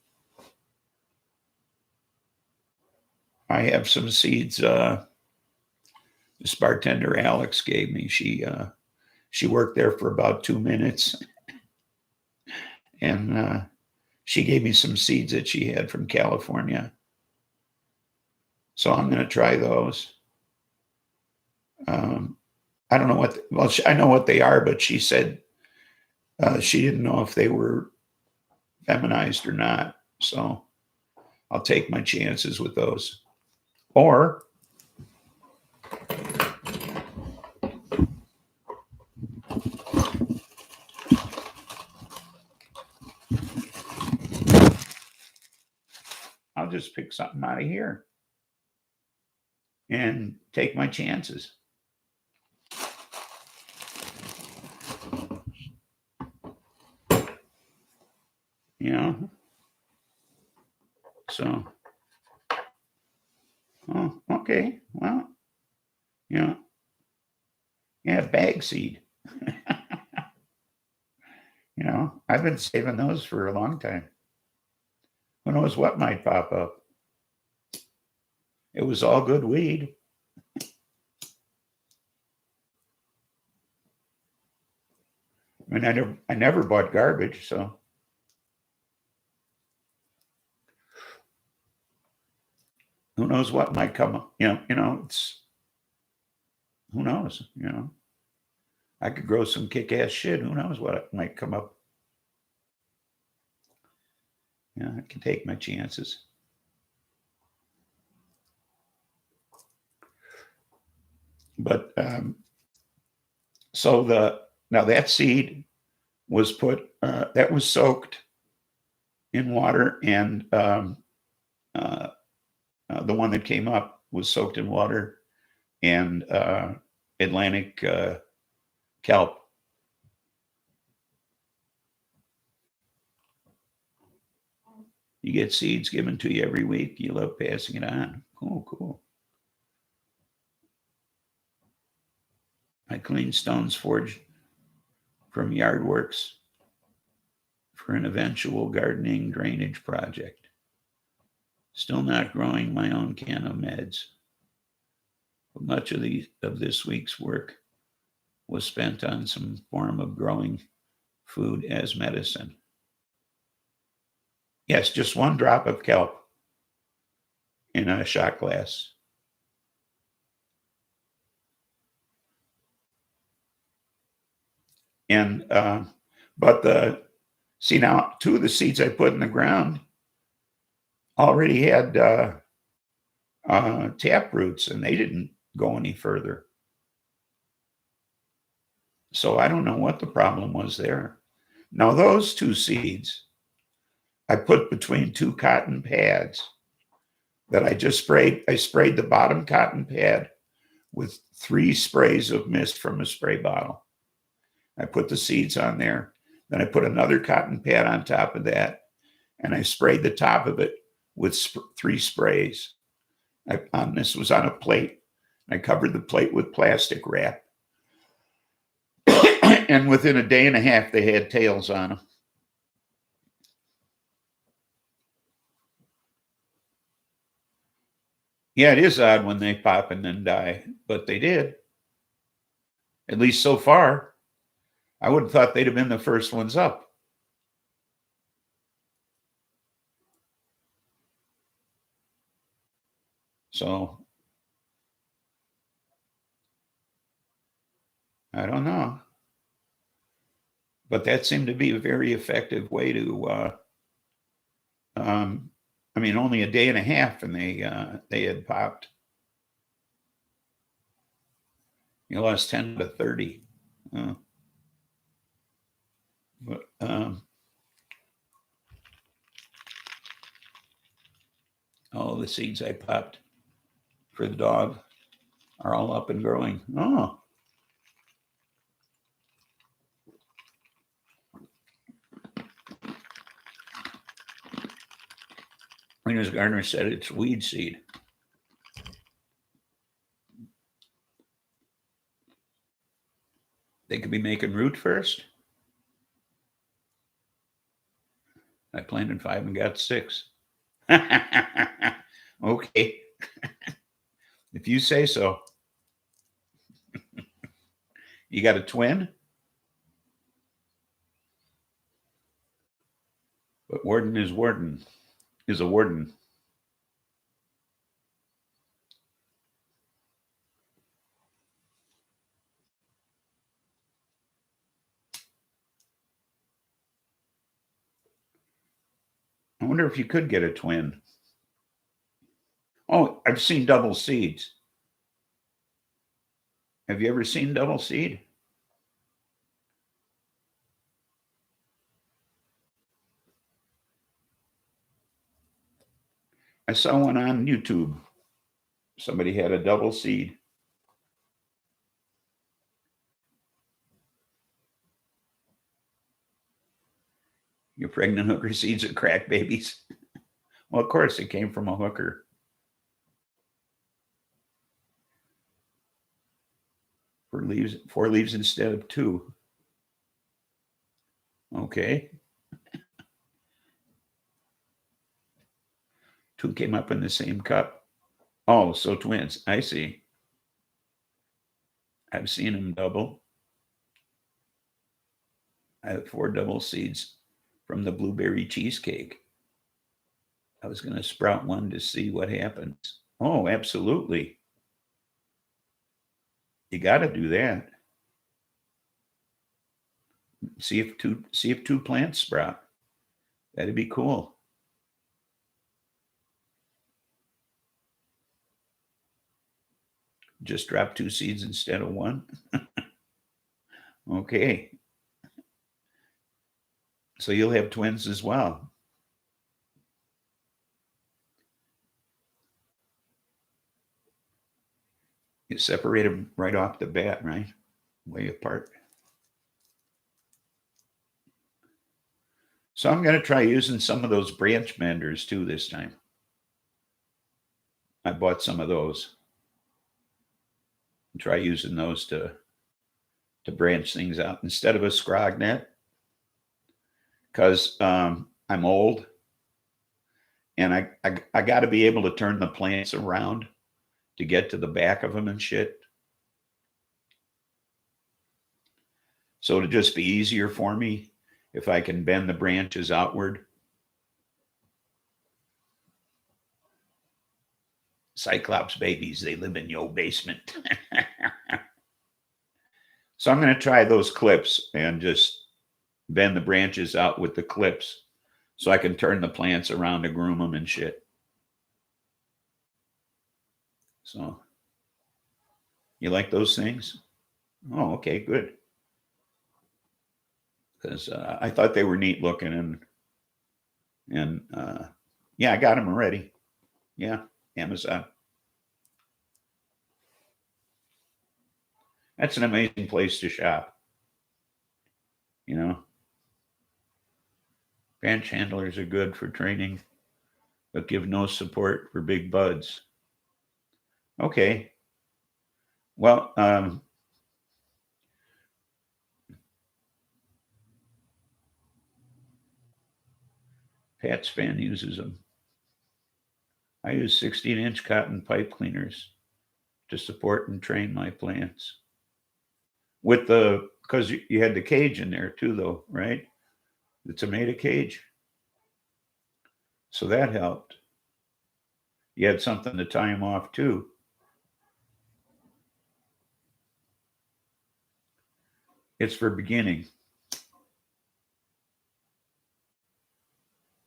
I have some seeds. This bartender Alex gave me. She worked there for about 2 minutes, and she gave me some seeds that she had from California. So I'm going to try those. I don't know what. I know what they are, but she said she didn't know if they were feminized or not. So I'll take my chances with those. Or I'll just pick something out of here and take my chances. You know? So, oh, okay. Well, you know, yeah, bag seed. You know, I've been saving those for a long time. Who knows what might pop up? It was all good weed. I mean, I never bought garbage, so. Who knows what might come up? It's who knows, I could grow some kick-ass shit. Who knows what might come up? Yeah, I can take my chances. But so now that seed was that was soaked in water, and the one that came up was soaked in water and Atlantic kelp. You get seeds given to you every week. You love passing it on. Cool, cool. I clean stones forged from yard works for an eventual gardening drainage project. Still not growing my own can of meds. But much of this week's work was spent on some form of growing food as medicine. Yes, just one drop of kelp in a shot glass. And but see, now 2 of the seeds I put in the ground already had tap roots, and they didn't go any further. So I don't know what the problem was there. Now those 2 seeds I put between 2 cotton pads that I just sprayed. I sprayed the bottom cotton pad with 3 sprays of mist from a spray bottle. I put the seeds on there. Then I put another cotton pad on top of that, and I sprayed the top of it with 3 sprays. This was on a plate. I covered the plate with plastic wrap. And within a day and a half, they had tails on them. Yeah, it is odd when they pop and then die, but they did. At least so far. I would have thought they'd have been the first ones up. So I don't know. But that seemed to be a very effective way to, I mean, only a day and a half and they had popped. You lost 10 to 30. But all the seeds I popped for the dog are all up and growing. Oh. Rena's gardener said it's weed seed. They could be making root first. I planted 5 and got 6. Okay. If you say so. You got a twin? But warden is a warden. I wonder if you could get a twin. Oh, I've seen double seeds. Have you ever seen double seed? I saw one on YouTube. Somebody had a double seed. Your pregnant hooker seeds are crack babies. Well, of course, it came from a hooker. Four leaves instead of 2. Okay. 2 came up in the same cup. Oh, so twins. I see. I've seen them double. I have 4 double seeds from the blueberry cheesecake. I was going to sprout one to see what happens. Oh, absolutely. You got to do that. See if two plants sprout. That'd be cool. Just drop 2 seeds instead of 1. Okay. So you'll have twins as well. You separate them right off the bat, right? Way apart. So I'm going to try using some of those branch benders too this time. I bought some of those. Try using those to branch things out instead of a scrog net, because I'm old and I got to be able to turn the plants around to get to the back of them and shit. So it'll just be easier for me if I can bend the branches outward. Cyclops babies, they live in your basement. So I'm going to try those clips and just bend the branches out with the clips so I can turn the plants around to groom them and shit. So you like those things? Oh, okay, good. Because I thought they were neat looking, and yeah, I got them already. Yeah, Amazon. That's an amazing place to shop. You know, branch handlers are good for training, but give no support for big buds. Okay. Well, Pat's fan uses them. I use 16-inch cotton pipe cleaners to support and train my plants. Because you had the cage in there too, though, right? The tomato cage. So that helped. You had something to tie them off too. It's for beginning.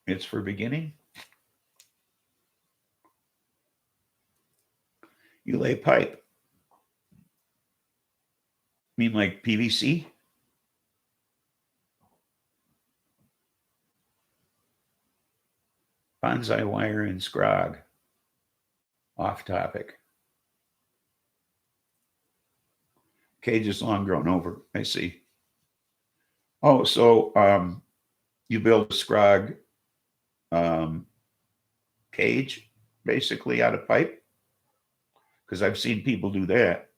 It's for beginning. You lay pipe. You mean like PVC? Bonsai wire and scrog. Off topic. Cage is long grown over. I see. Oh, so you build a scrog cage basically out of pipe? Because I've seen people do that.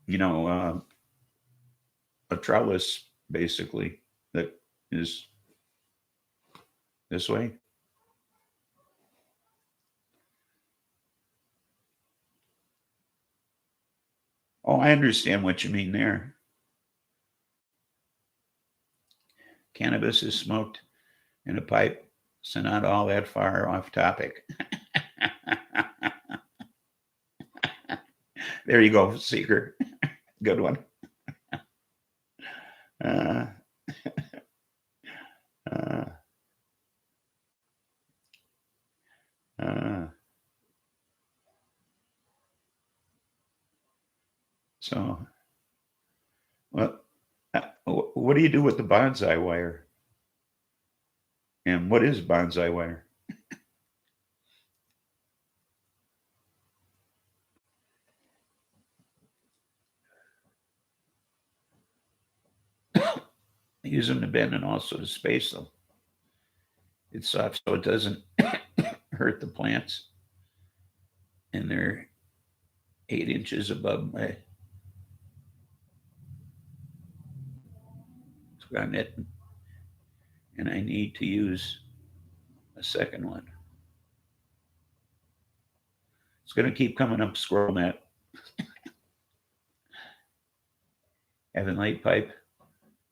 You know, a trellis basically that is this way. Oh, I understand what you mean there. Cannabis is smoked in a pipe, so not all that far off topic. There you go, Seeker. Good one. So, well, what do you do with the bonsai wire? And what is bonsai wire? I use them to bend and also to space them. It's soft so it doesn't hurt the plants. And they're 8 inches above my scrog net. And I need to use a second one. It's going to keep coming up scroll mat. Having light pipe.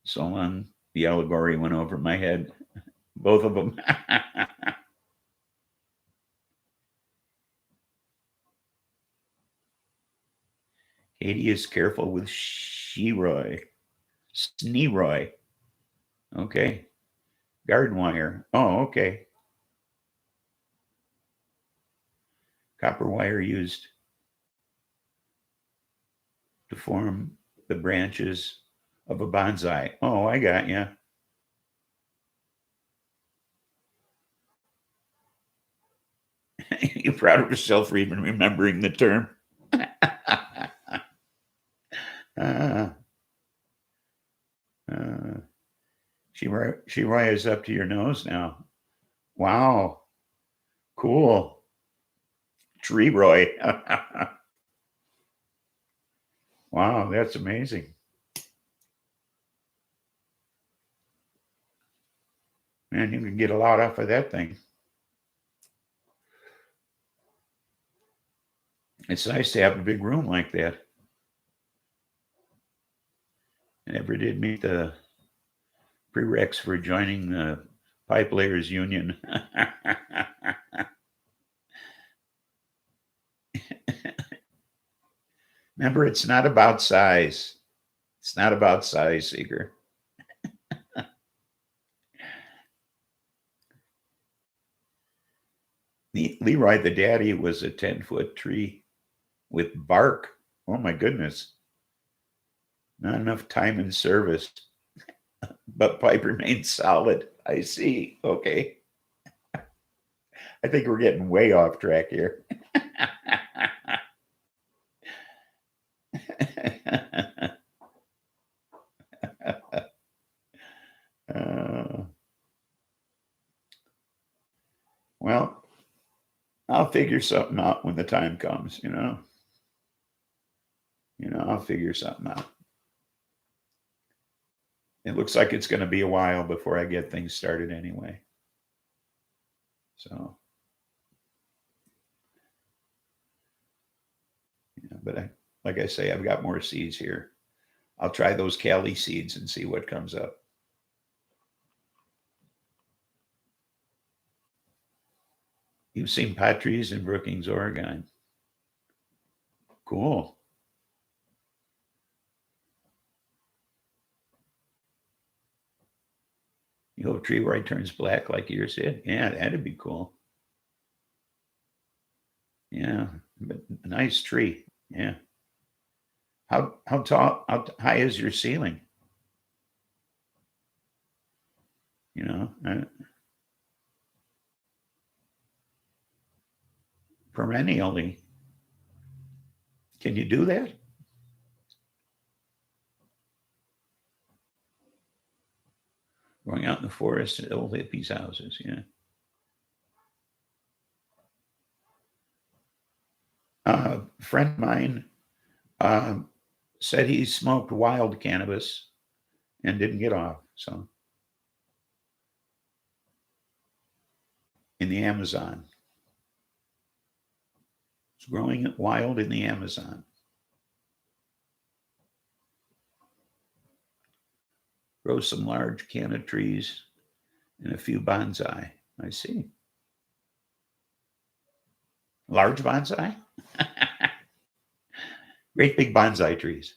So long, the allegory went over my head. Both of them. Katie is careful with Sheroy. Sneeroy. Okay. Garden wire. Oh, okay. Copper wire used to form the branches of a bonsai. Oh, I got you. You're proud of yourself for even remembering the term. She rises up to your nose now. Wow. Cool. Tree Roy. Wow, that's amazing. Man, you can get a lot off of that thing. It's nice to have a big room like that. I never did meet the prereqs for joining the Pipe Layers Union. Remember, it's not about size. It's not about size, Seeger. Leroy the Daddy was a 10-foot tree with bark. Oh my goodness. Not enough time in service, but pipe remains solid. I see. Okay. I think we're getting way off track here. Well, I'll figure something out when the time comes, you know. I'll figure something out. It looks like it's going to be a while before I get things started anyway. So, yeah, but like I say, I've got more seeds here. I'll try those Cali seeds and see what comes up. You've seen pot trees in Brookings, Oregon. Cool. You hope tree white turns black like yours did? Yeah, that'd be cool. Yeah, but a nice tree. Yeah. How tall, how high is your ceiling? You know, perennially. Can you do that? Going out in the forest at old hippies' houses, yeah. A friend of mine said he smoked wild cannabis and didn't get off. So, in the Amazon, it's growing it wild in the Amazon. Grow some large canna trees and a few bonsai. I see. Large bonsai? Great big bonsai trees.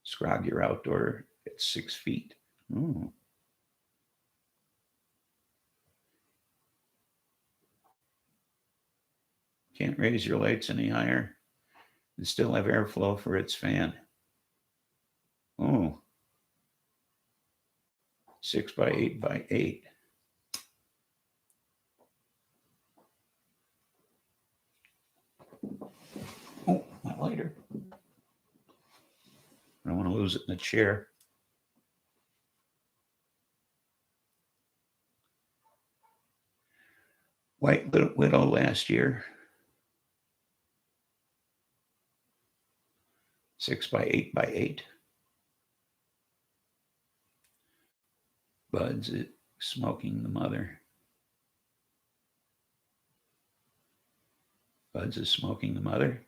Scrog your outdoor at 6 feet. Ooh. Can't raise your lights any higher and still have airflow for its fan. Oh, 6 by 8 by 8. Oh, my lighter. I don't want to lose it in the chair. White Widow last year. 6 by 8 by 8. Buds smoking the mother. Buds is smoking the mother.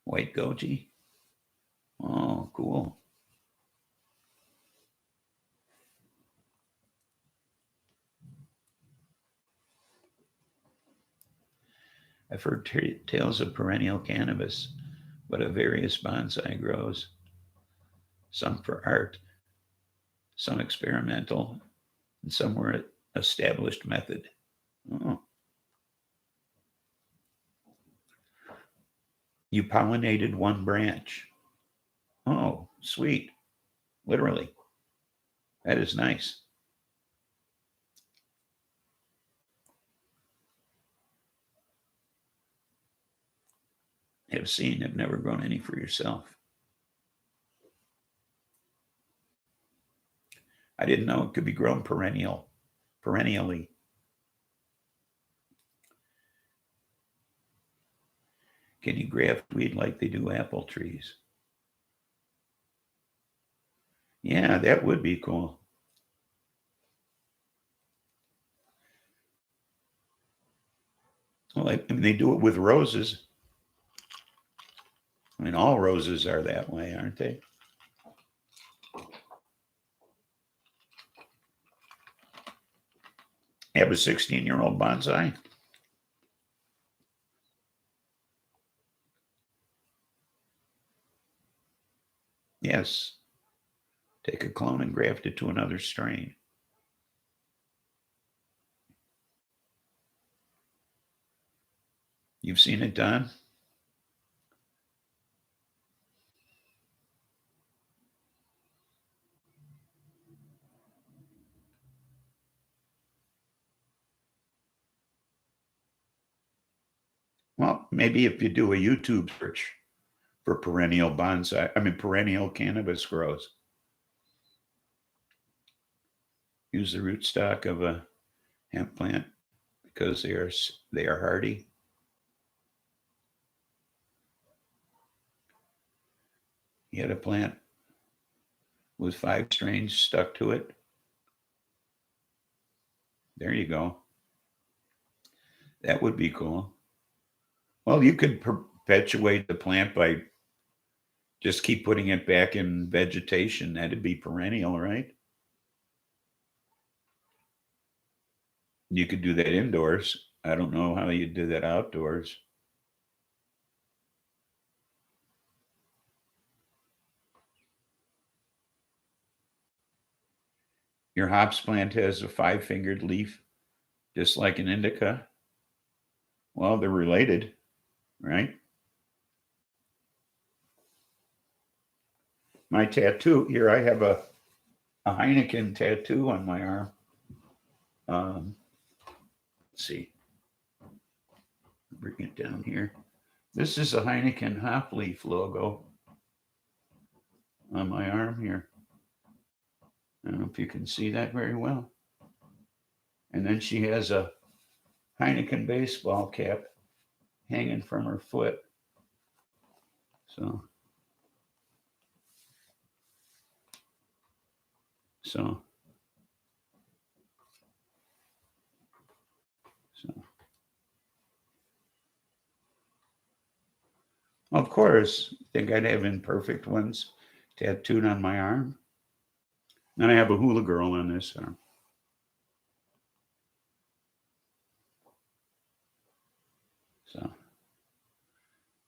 White goji. Oh, cool. I've heard tales of perennial cannabis, but of various bonsai grows, some for art, some experimental, and some were established method. Oh. You pollinated one branch. Oh, sweet. Literally. That is nice. Have seen, have never grown any for yourself. I didn't know it could be grown perennially. Can you graft weed like they do apple trees? Yeah, that would be cool. Well, I mean, they do it with roses. I mean, all roses are that way, aren't they? Have a 16-year-old bonsai? Yes. Take a clone and graft it to another strain. You've seen it done? Well, maybe if you do a YouTube search for perennial cannabis grows. Use the rootstock of a hemp plant because they are hardy. You had a plant with 5 strains stuck to it. There you go. That would be cool. Well, you could perpetuate the plant by just keep putting it back in vegetation. That'd be perennial, right? You could do that indoors. I don't know how you do that outdoors. Your hops plant has a 5-fingered leaf, just like an indica. Well, they're related, right? My tattoo here, I have a Heineken tattoo on my arm. Let's see. Bring it down here. This is a Heineken hop leaf logo on my arm here. I don't know if you can see that very well. And then she has a Heineken baseball cap hanging from her foot. So of course, I think I'd have imperfect ones tattooed on my arm. Then I have a hula girl on this arm. So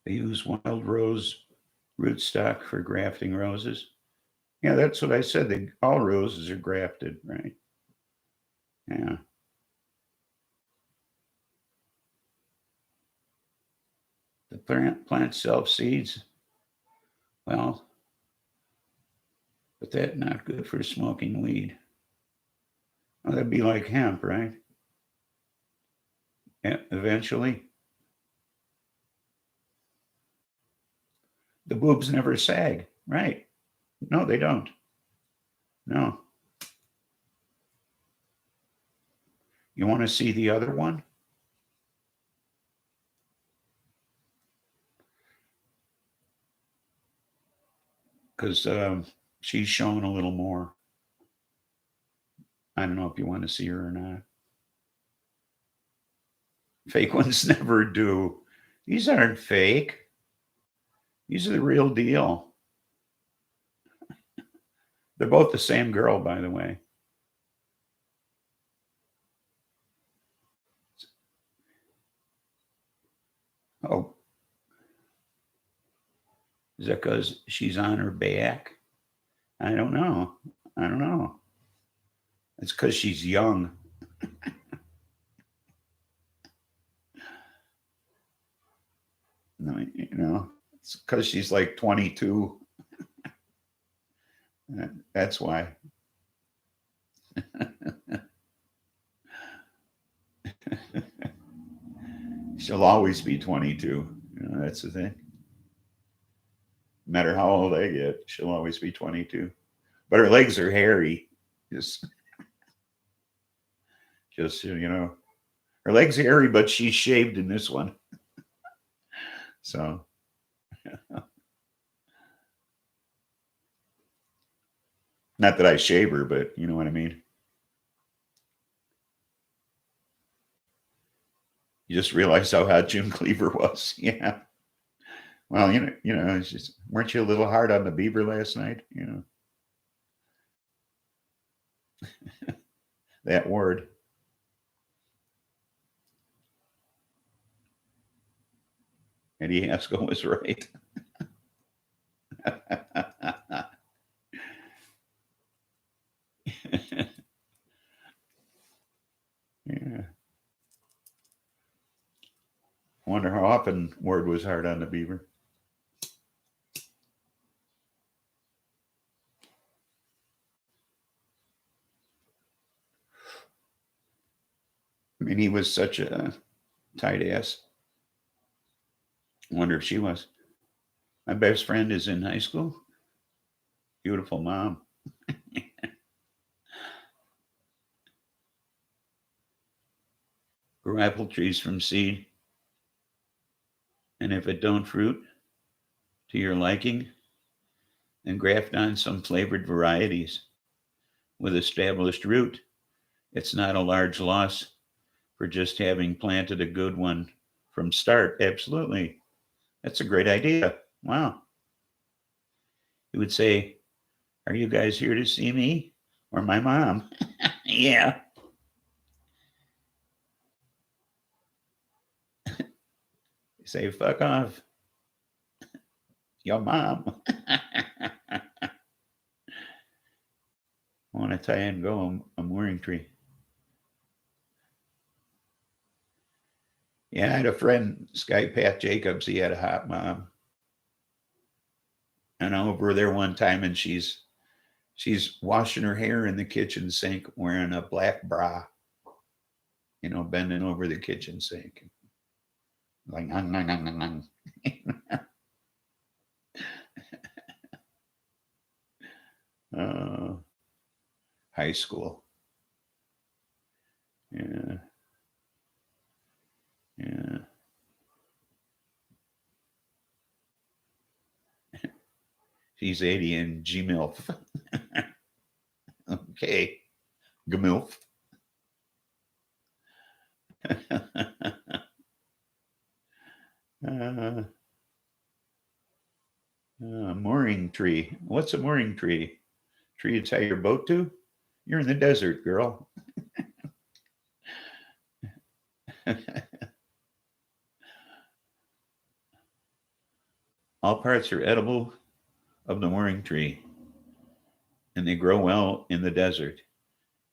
they use wild rose rootstock for grafting roses. Yeah, that's what I said. All roses are grafted, right? Yeah. The plant self-seeds. Well, but that's not good for smoking weed. Well, that'd be like hemp, right? Yeah, eventually. The boobs never sag, right? No, they don't. No. You want to see the other one? Because she's showing a little more. I don't know if you want to see her or not. Fake ones never do. These aren't fake. These are the real deal. They're both the same girl, by the way. Oh, is that because she's on her back? I don't know. I don't know. It's because she's young. No, you know, it's because she's like 22. That's why. She'll always be 22. You know, that's the thing. No matter how old I get, she'll always be 22. But her legs are hairy. Just, you know, her legs are hairy, but she's shaved in this one. So, not that I shave her, but you know what I mean. You just realize how hot Jim Cleaver was. Yeah. Well, it's just, weren't you a little hard on the beaver last night? You know, that word. Eddie Haskell was right. Yeah. Wonder how often Ward was hard on the beaver. I mean, he was such a tight ass. I wonder if she was. My best friend is in high school. Beautiful mom. Grow apple trees from seed. And if it don't fruit to your liking, then graft on some flavored varieties with established root. It's not a large loss for just having planted a good one from start. Absolutely. That's a great idea. Wow. You would say, are you guys here to see me or my mom? Yeah. Say, fuck off. Your mom. I want to tie and go a mooring tree. Yeah, I had a friend, this guy, Pat Jacobs. He had a hot mom. And I'm over there one time and she's washing her hair in the kitchen sink wearing a black bra, you know, bending over the kitchen sink. Like, high school. Yeah. Yeah. She's 80 and Gmilf. Okay. Gmilf. Mooring tree. What's a mooring tree? Tree to tie your boat to? You're in the desert, girl. All parts are edible of the mooring tree, and they grow well in the desert.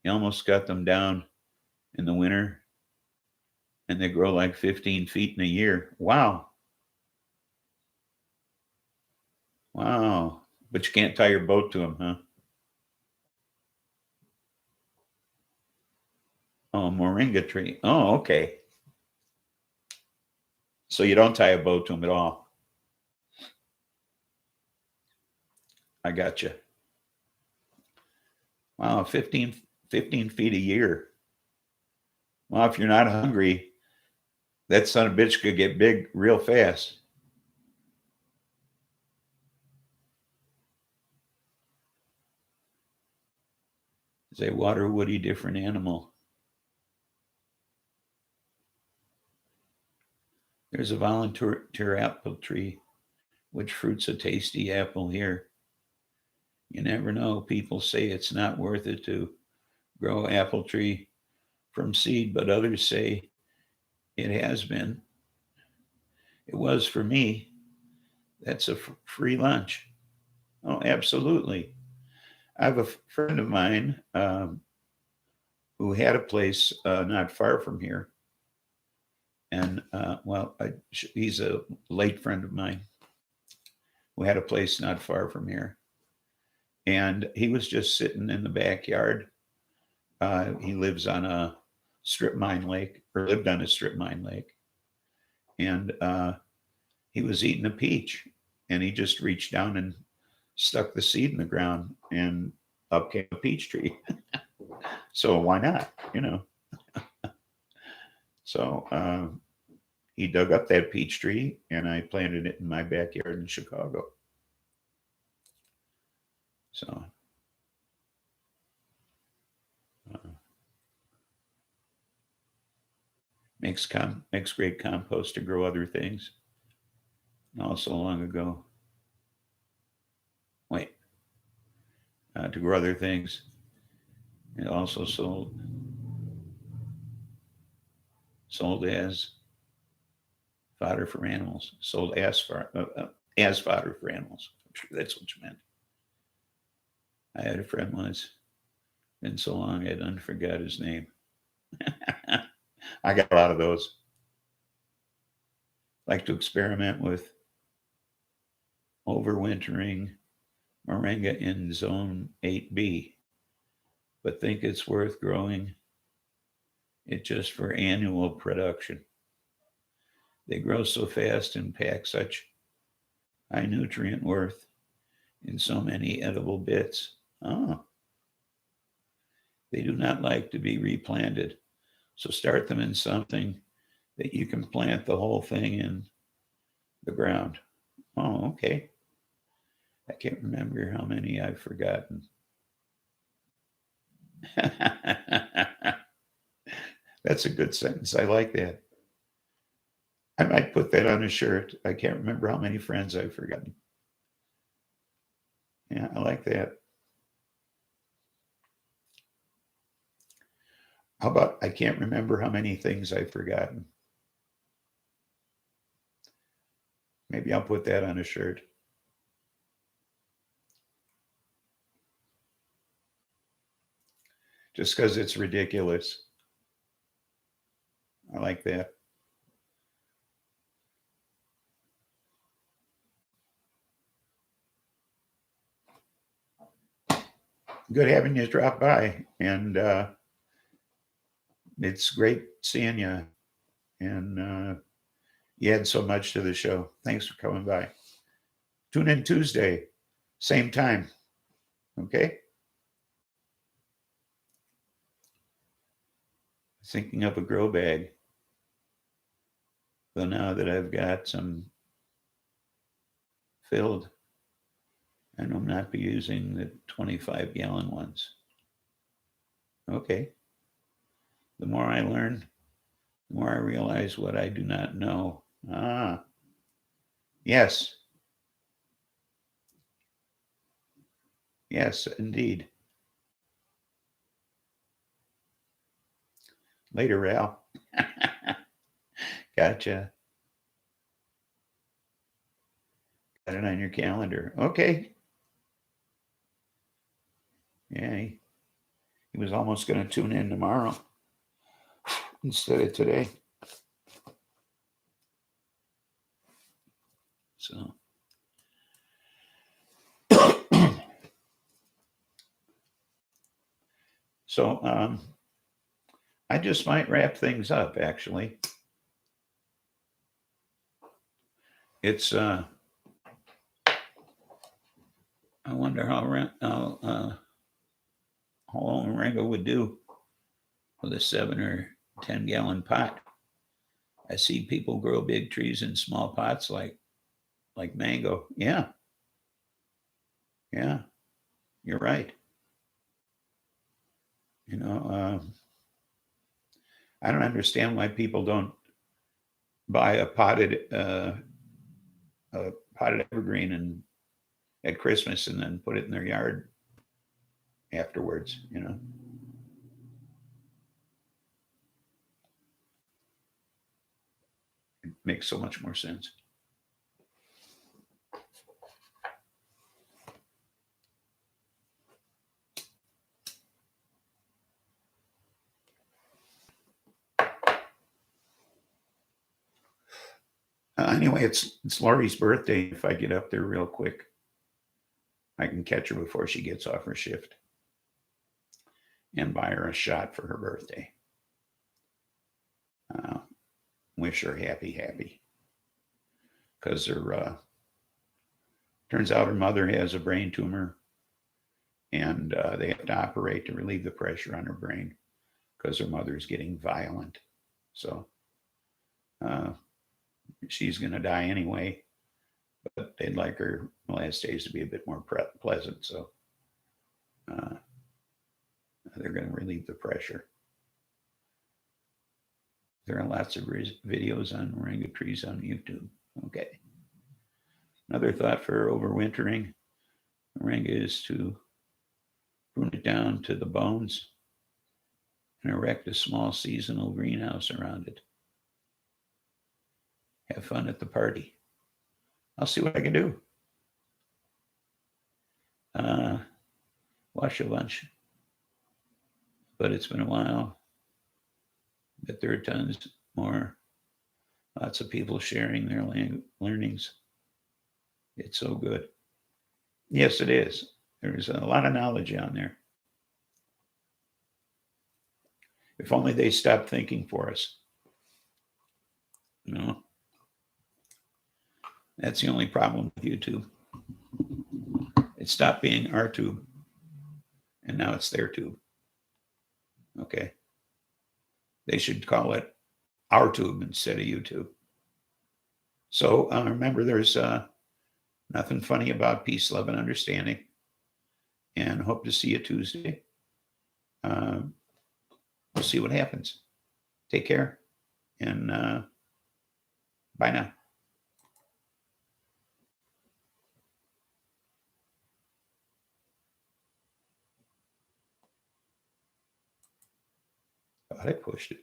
You almost got them down in the winter, and they grow like 15 feet in a year. Wow. Wow. But you can't tie your boat to them, huh? Oh, moringa tree. Oh, okay. So you don't tie a boat to them at all. I got you. Wow, 15 feet a year. Well, if you're not hungry, that son of a bitch could get big real fast. It's a water woody different animal. There's a volunteer apple tree, which fruits a tasty apple here. You never know. People say it's not worth it to grow apple tree from seed, but others say it has been. It was for me. That's a free lunch. Oh, absolutely. I have a friend of mine who had a place not far from here. And he's a late friend of mine who had a place not far from here. And he was just sitting in the backyard. He lives on a strip mine lake, or lived on a strip mine lake. And he was eating a peach, and he just reached down and stuck the seed in the ground, and up came a peach tree. So why not, So he dug up that peach tree, and I planted it in my backyard in Chicago. So makes great compost to grow other things. Also long ago, to grow other things. It also sold as fodder for animals. Sold as fodder for animals. I'm sure that's what you meant. I had a friend once, been so long I done forgot his name. I got a lot of those. Like to experiment with overwintering moringa in zone 8B, but think it's worth growing it just for annual production. They grow so fast and pack such high nutrient worth in so many edible bits. Oh, they do not like to be replanted. So start them in something that you can plant the whole thing in the ground. Oh, okay. I can't remember how many I've forgotten. That's a good sentence. I like that. I might put that on a shirt. I can't remember how many friends I've forgotten. Yeah, I like that. How about I can't remember how many things I've forgotten? Maybe I'll put that on a shirt. Just because it's ridiculous. I like that. Good having you drop by. And it's great seeing you. And you add so much to the show. Thanks for coming by. Tune in Tuesday, same time. Okay? Thinking of a grow bag. So now that I've got some filled, and I'll not be using the 25-gallon ones. Okay. The more I learn, the more I realize what I do not know. Ah, yes. Yes, indeed. Later, Al. Gotcha. Got it on your calendar. Okay. Yeah, he was almost going to tune in tomorrow instead of today. So, I just might wrap things up, actually. It's, I wonder how long Rango would do with a 7 or 10-gallon pot. I see people grow big trees in small pots like mango. Yeah. Yeah. You're right. I don't understand why people don't buy a potted evergreen and at Christmas and then put it in their yard afterwards. It makes so much more sense. Anyway, it's Lori's birthday. If I get up there real quick, I can catch her before she gets off her shift and buy her a shot for her birthday. Wish her happy. Because her turns out her mother has a brain tumor, and they have to operate to relieve the pressure on her brain because her mother is getting violent. So she's going to die anyway, but they'd like her last days to be a bit more pleasant. So they're going to relieve the pressure. There are lots of videos on moringa trees on YouTube. Okay. Another thought for overwintering moringa is to prune it down to the bones and erect a small seasonal greenhouse around it. Have fun at the party. I'll see what I can do. Wash a bunch. But it's been a while. But there are tons more. Lots of people sharing their learnings. It's so good. Yes, it is. There's a lot of knowledge on there. If only they stopped thinking for us. You know, that's the only problem with YouTube. It stopped being our tube, and now it's their tube. Okay. They should call it our tube instead of YouTube. So remember, there's nothing funny about peace, love, and understanding. And hope to see you Tuesday. We'll see what happens. Take care, and bye now. I pushed it.